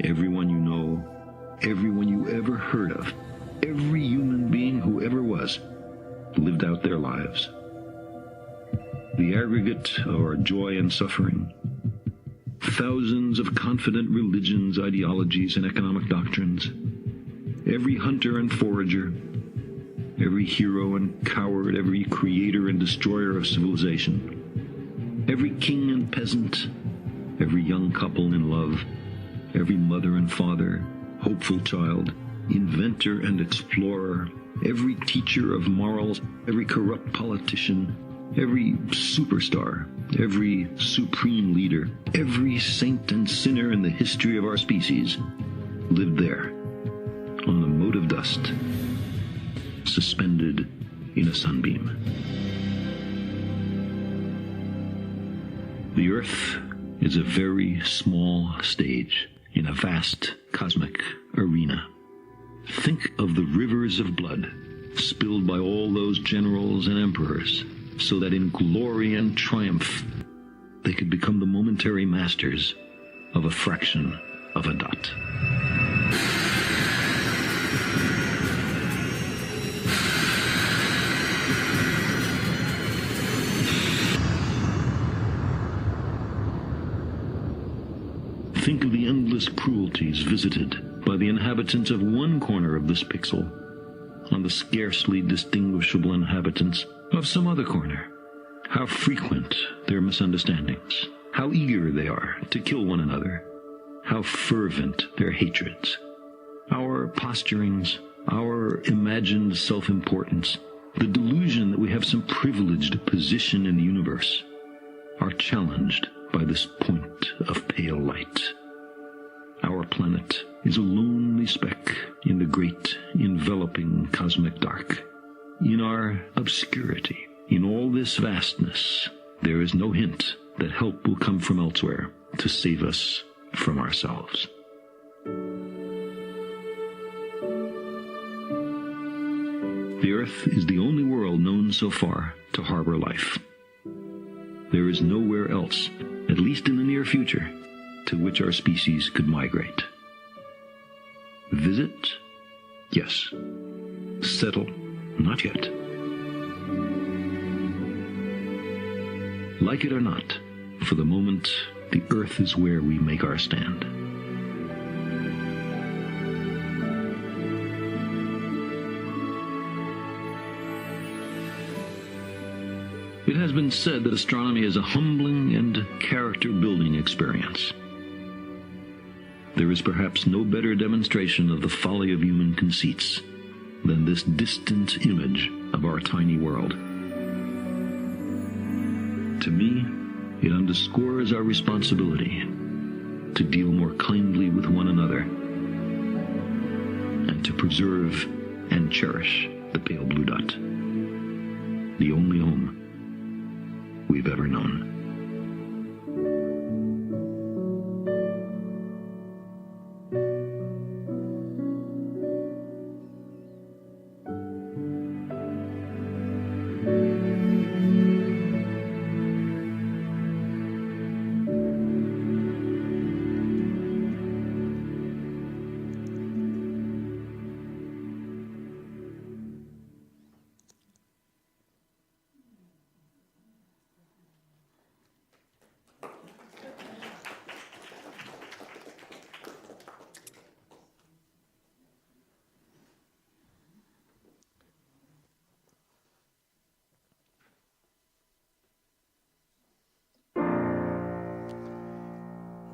everyone you know, everyone you ever heard of, every human being who ever was, lived out their lives. The aggregate of our joy and suffering, thousands of confident religions, ideologies, and economic doctrines, every hunter and forager, every hero and coward, every creator and destroyer of civilization, every king and peasant, every young couple in love, every mother and father, hopeful child, inventor and explorer, every teacher of morals, every corrupt politician, every superstar, every supreme leader, every saint and sinner in the history of our species lived there, on the mote of dust, suspended in a sunbeam. The Earth is a very small stage in a vast cosmic arena. Think of the rivers of blood spilled by all those generals and emperors, so that in glory and triumph they could become the momentary masters of a fraction of a dot. Think of the endless cruelties visited by the inhabitants of one corner of this pixel on the scarcely distinguishable inhabitants of some other corner. How frequent their misunderstandings, how eager they are to kill one another, how fervent their hatreds. Our posturings, our imagined self-importance, the delusion that we have some privileged position in the universe, are challenged by this point of pale light. Our planet is a lonely speck in the great enveloping cosmic dark. In our obscurity, in all this vastness, there is no hint that help will come from elsewhere to save us from ourselves. The Earth is the only world known so far to harbor life. There is nowhere else, at least in the near future, to which our species could migrate. Visit? Yes. Settle? Not yet. Like it or not, for the moment, the Earth is where we make our stand. It has been said that astronomy is a humbling and character-building experience. There is perhaps no better demonstration of the folly of human conceits than this distant image of our tiny world. To me, it underscores our responsibility to deal more kindly with one another and to preserve and cherish the pale blue dot, the only home we've ever known.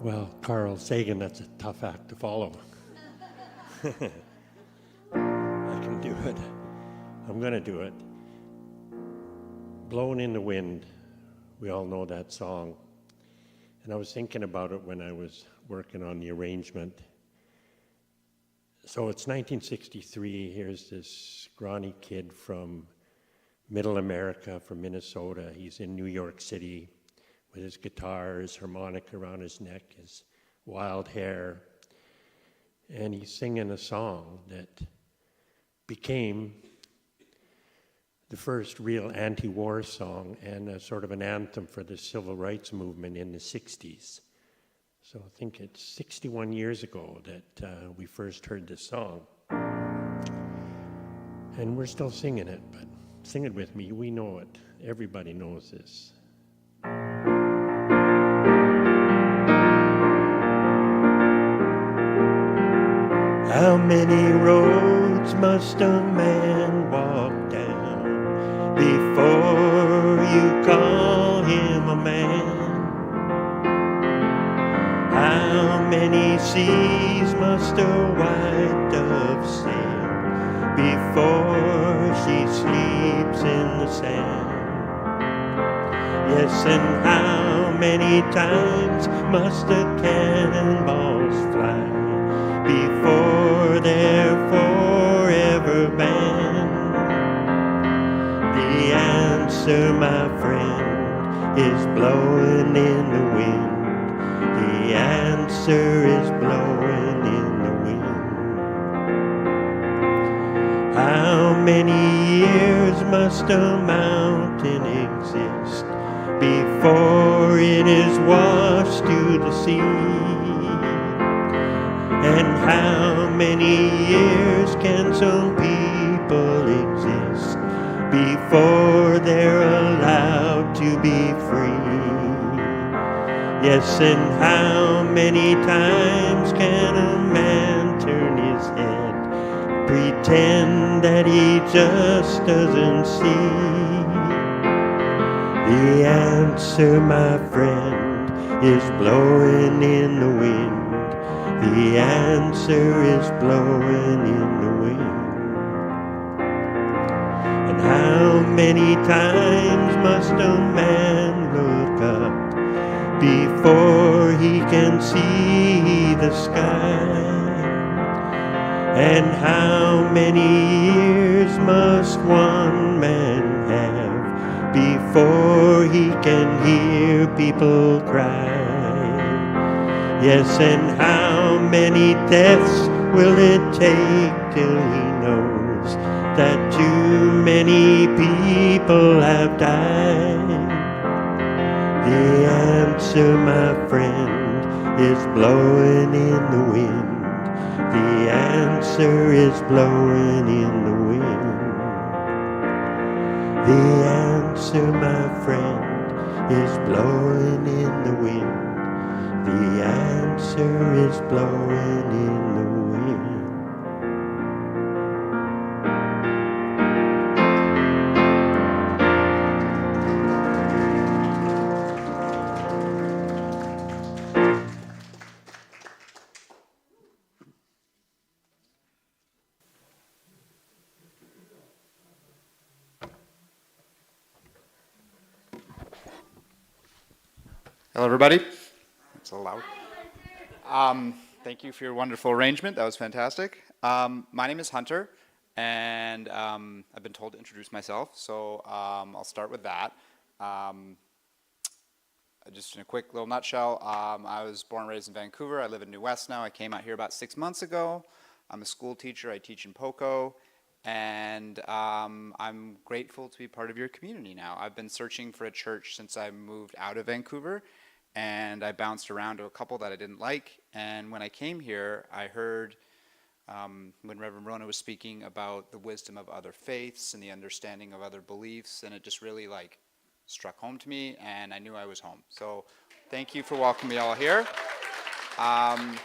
Well, Carl Sagan, that's a tough act to follow. I can do it. I'm going to do it. Blowing in the Wind. We all know that song. And I was thinking about it when I was working on the arrangement. So it's 1963. Here's this scrawny kid from Middle America, from Minnesota. He's in New York City with his guitar, his harmonica around his neck, his wild hair. And he's singing a song that became the first real anti-war song and a sort of an anthem for the civil rights movement in the 60s. So I think it's 61 years ago that we first heard this song. And we're still singing it, but sing it with me. We know it. Everybody knows this. How many roads must a man walk down before you call him a man? How many seas must a white dove sail before she sleeps in the sand? Yes, and how many times must the cannonballs fly before they're forever banned? The answer, my friend, is blowing in the wind. The answer is blowing in the wind. How many years must a mountain exist before it is washed to the sea? And how many years can some people exist before they're allowed to be free? Yes, and how many times can a man turn his head, pretend that he just doesn't see? The answer, my friend, is blowing in the wind. The answer is blowing in the wind. And how many times must a man look up before he can see the sky? And how many years must one man have before he can hear people cry? Yes, and how many deaths will it take till he knows that too many people have died? The answer, my friend, is blowing in the wind. The answer is blowing in the wind. The answer, my friend, is blowing in the wind. The answer is blowing in the wind. Hello, everybody. It's so loud. Thank you for your wonderful arrangement. That was fantastic. My name is Hunter, and I've been told to introduce myself, so I'll start with that. Just in a quick little nutshell, I was born and raised in Vancouver. I live in New West now. I came out here about 6 months ago. I'm a school teacher. I teach in Poco, and I'm grateful to be part of your community now. I've been searching for a church since I moved out of Vancouver, and I bounced around to a couple that I didn't like. And when I came here, I heard when Reverend Rona was speaking about the wisdom of other faiths and the understanding of other beliefs, and it just really struck home to me, and I knew I was home. So thank you for welcoming me all here. I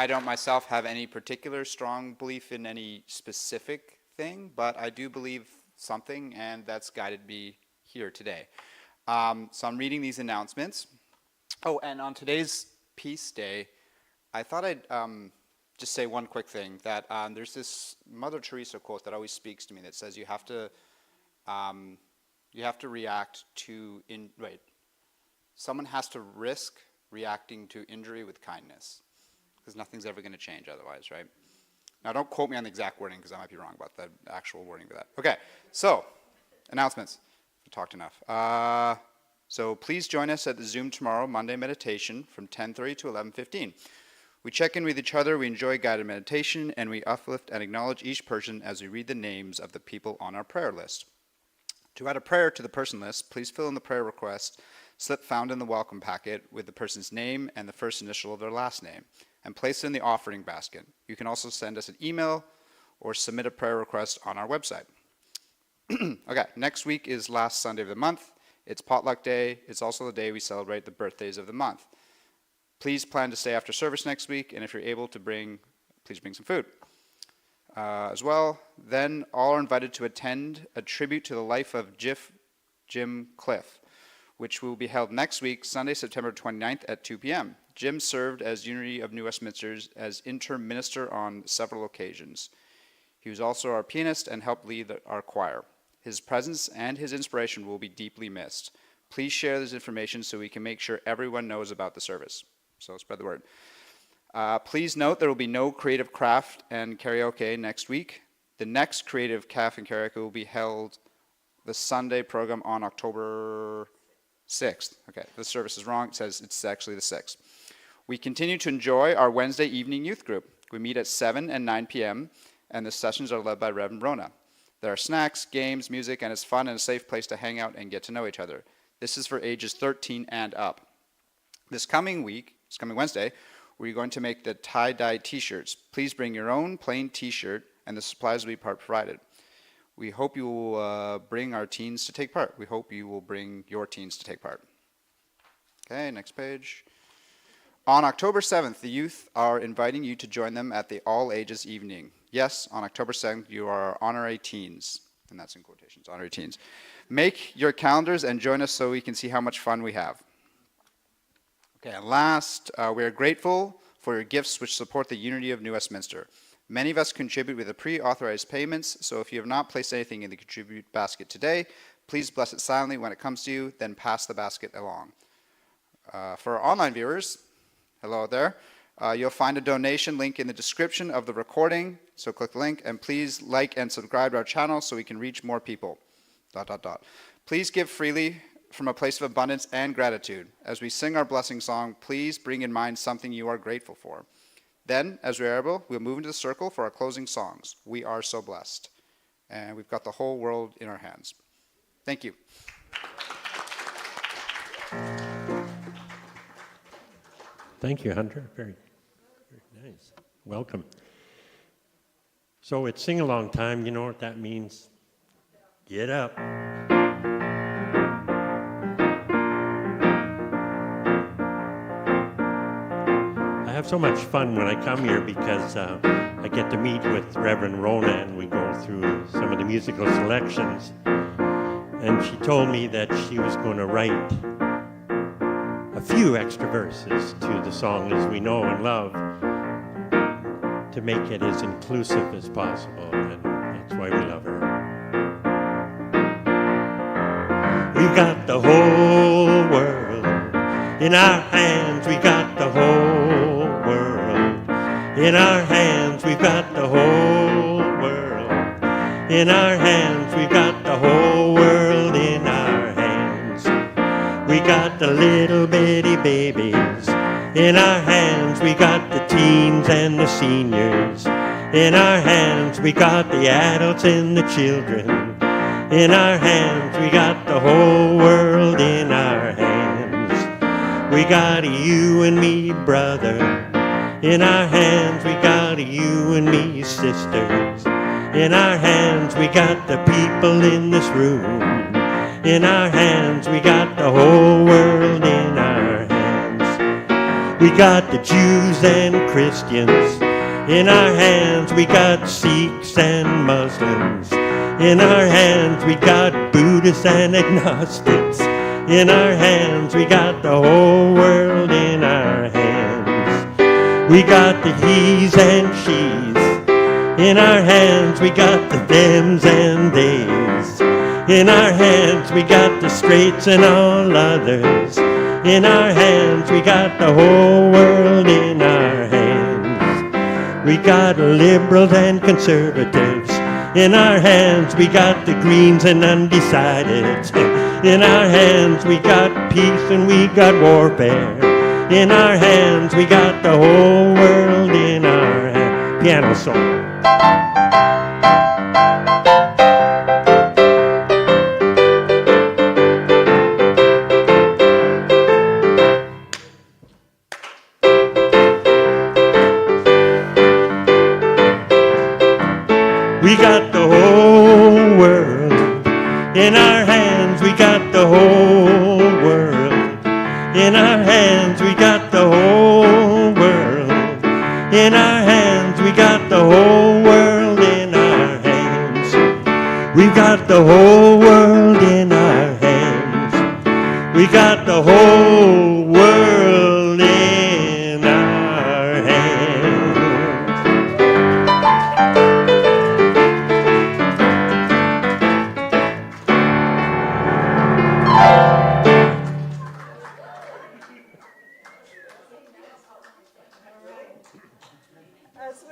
don't myself have any particular strong belief in any specific thing, but I do believe something, and that's guided me here today. So I'm reading these announcements. Oh, and on today's Peace Day, I thought I'd just say one quick thing, that there's this Mother Teresa quote that always speaks to me that says you have to react to, someone has to risk reacting to injury with kindness, because nothing's ever going to change otherwise, right? Now, don't quote me on the exact wording, because I might be wrong about the actual wording for that. Okay, so, announcements. I've talked enough. So please join us at the Zoom tomorrow, Monday meditation, from 10:30 to 11:15. We check in with each other, we enjoy guided meditation, and we uplift and acknowledge each person as we read the names of the people on our prayer list. To add a prayer to the person list, please fill in the prayer request slip found in the welcome packet with the person's name and the first initial of their last name, and place it in the offering basket. You can also send us an email or submit a prayer request on our website. Okay, next week is last Sunday of the month. It's Potluck Day. It's also the day we celebrate the birthdays of the month. Please plan to stay after service next week, and if you're able to please bring some food. As well, then all are invited to attend a tribute to the life of Jim Cliff, which will be held next week, Sunday, September 29th at 2 p.m. Jim served as Unity of New Westminster as interim minister on several occasions. He was also our pianist and helped lead our choir. His presence and his inspiration will be deeply missed. Please share this information so we can make sure everyone knows about the service. So spread the word. Please note there will be no creative craft and karaoke next week. The next creative craft and karaoke will be held the Sunday program on October 6th. Okay, the service is wrong. It says it's actually the 6th. We continue to enjoy our Wednesday evening youth group. We meet at 7 and 9 p.m., and the sessions are led by Reverend Rona. There are snacks, games, music, and it's fun and a safe place to hang out and get to know each other. This is for ages 13 and up. This coming Wednesday, we're going to make the tie-dye t-shirts. Please bring your own plain t-shirt, and the supplies will be provided. We hope you will bring our teens to take part. We hope you will bring your teens to take part. Okay, next page. On October 7th, the youth are inviting you to join them at the All Ages Evening. Yes, on October 7th, you are honorary teens, and that's in quotations, honorary teens. Make your calendars and join us so we can see how much fun we have. Okay, and last, we are grateful for your gifts which support the unity of New Westminster. Many of us contribute with the pre-authorized payments, so if you have not placed anything in the contribute basket today, please bless it silently when it comes to you, then pass the basket along. For our online viewers, hello there, you'll find a donation link in the description of the recording, so click the link, and please like and subscribe to our channel so we can reach more people. ... Please give freely from a place of abundance and gratitude. As we sing our blessing song, please bring in mind something you are grateful for. Then, as we are able, we'll move into the circle for our closing songs. We are so blessed. And we've got the whole world in our hands. Thank you. Thank you, Hunter. Very, very nice. Welcome. So it's sing-along time. You know what that means? Get up. I have so much fun when I come here because I get to meet with Reverend Rona and we go through some of the musical selections. And she told me that she was going to write a few extra verses to the song As We Know and Love to make it as inclusive as possible, and that's why we love her. We've got the whole world in our hands, we got the whole world in our hands, we've got the whole world in our hands, we've got the whole world in our hands. We got the little bitty babies in our hands, we got the teens and the seniors in our hands, we got the adults and the children in our hands, we got the whole world in our hands. We got you and me, brother, in our hands, we got you and me, sisters in our hands, we got the people in this room in our hands, we got the whole world in our hands. We got the Jews and Christians in our hands, we got Sikhs and Muslims in our hands, we got Buddhists and agnostics in our hands, we got the whole world in our hands. We got the he's and she's in our hands, we got the thems and theys in our hands, we got the straights and all others in our hands, we got the whole world in our hands. We got liberals and conservatives in our hands, we got the greens and undecideds in our hands, we got peace and we got warfare in our hands. We got the whole world in our hands. Piano solo. We got the whole world in our hands. We got the whole world in our hands. We got the whole world in our hands. We got the whole world in our hands. We've got the whole world in our hands. We got the whole world in our hands. As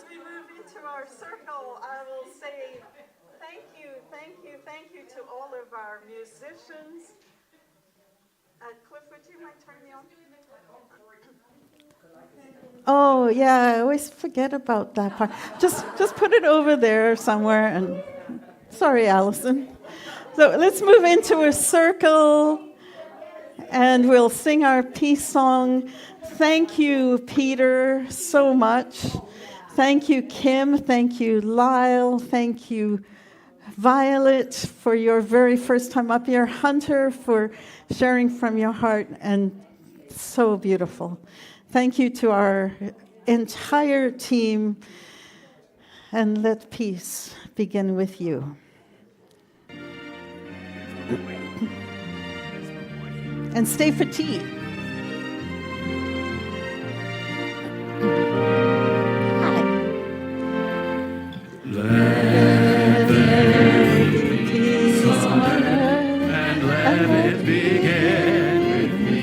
we move into our circle, I will say thank you to all of our musicians. Cliff, would you mind turning me on? Oh, yeah, I always forget about that part. Just put it over there somewhere. And sorry, Allison. So let's move into a circle, and we'll sing our peace song. Thank you, Peter, so much. Thank you, Kim. Thank you, Lyle. Thank you, Violet, for your very first time up here. Hunter, for sharing from your heart, and so beautiful. Thank you to our entire team, and let peace begin with you. And stay for tea. Let there be peace on earth, and let it begin with me.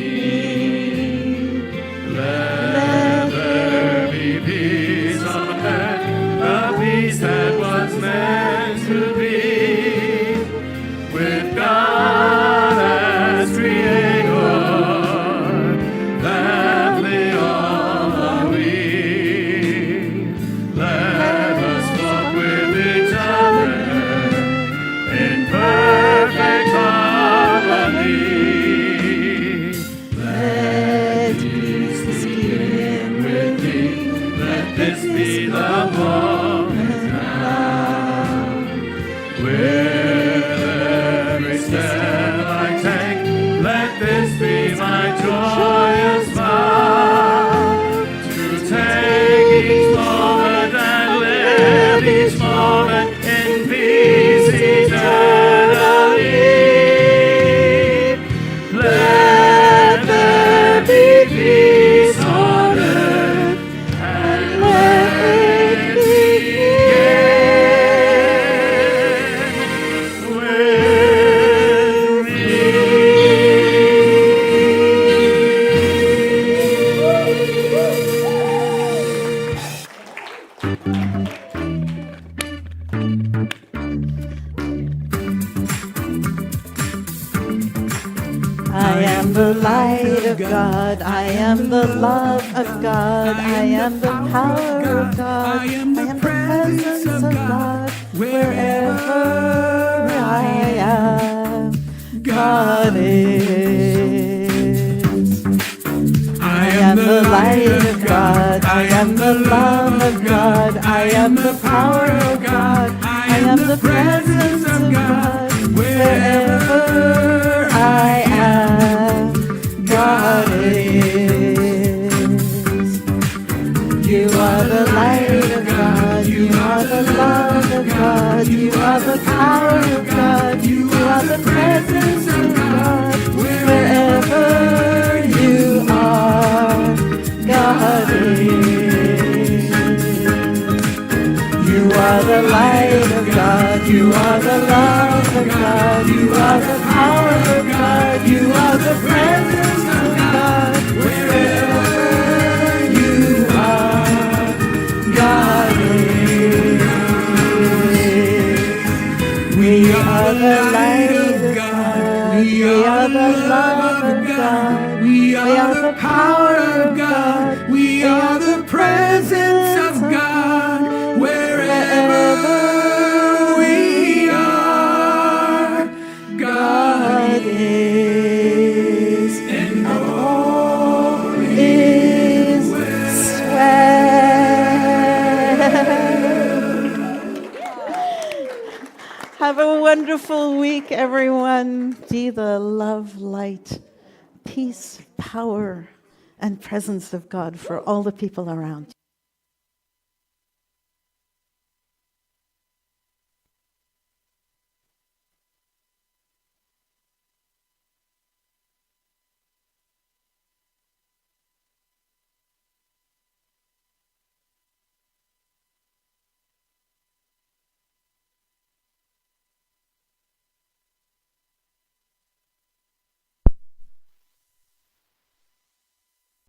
Let there be peace on earth, the peace that was meant to be, with God as Creator, family all are we. Let us walk with each other in perfect harmony. Let peace begin with me. Let this be the moment now. With every step I take, let this be my joyous vow, to take each moment and live each moment in peace eternally. Let there be peace on earth, and let it begin with me. I am the light of God. I am the love of God. I am the power of God. I am the presence of God. Wherever I am, God is. I am the light of God. I am the love of God. I am the power of God. I am the presence of God. Wherever I am, God is. You are the light of God. You are the love of God. You are the power of God. You are the presence of God. Wherever you are, God is. You are the light of God. You are the love of God. You are the power of God. You are the presence of God. Wherever you are, God is. We are the light of God. We are are the love of God. We are the power of God. We are the presence of God. Wherever we are, God is, and all is Have a wonderful week, everyone. Be the love, light, peace, power, and presence of God for all the people around you.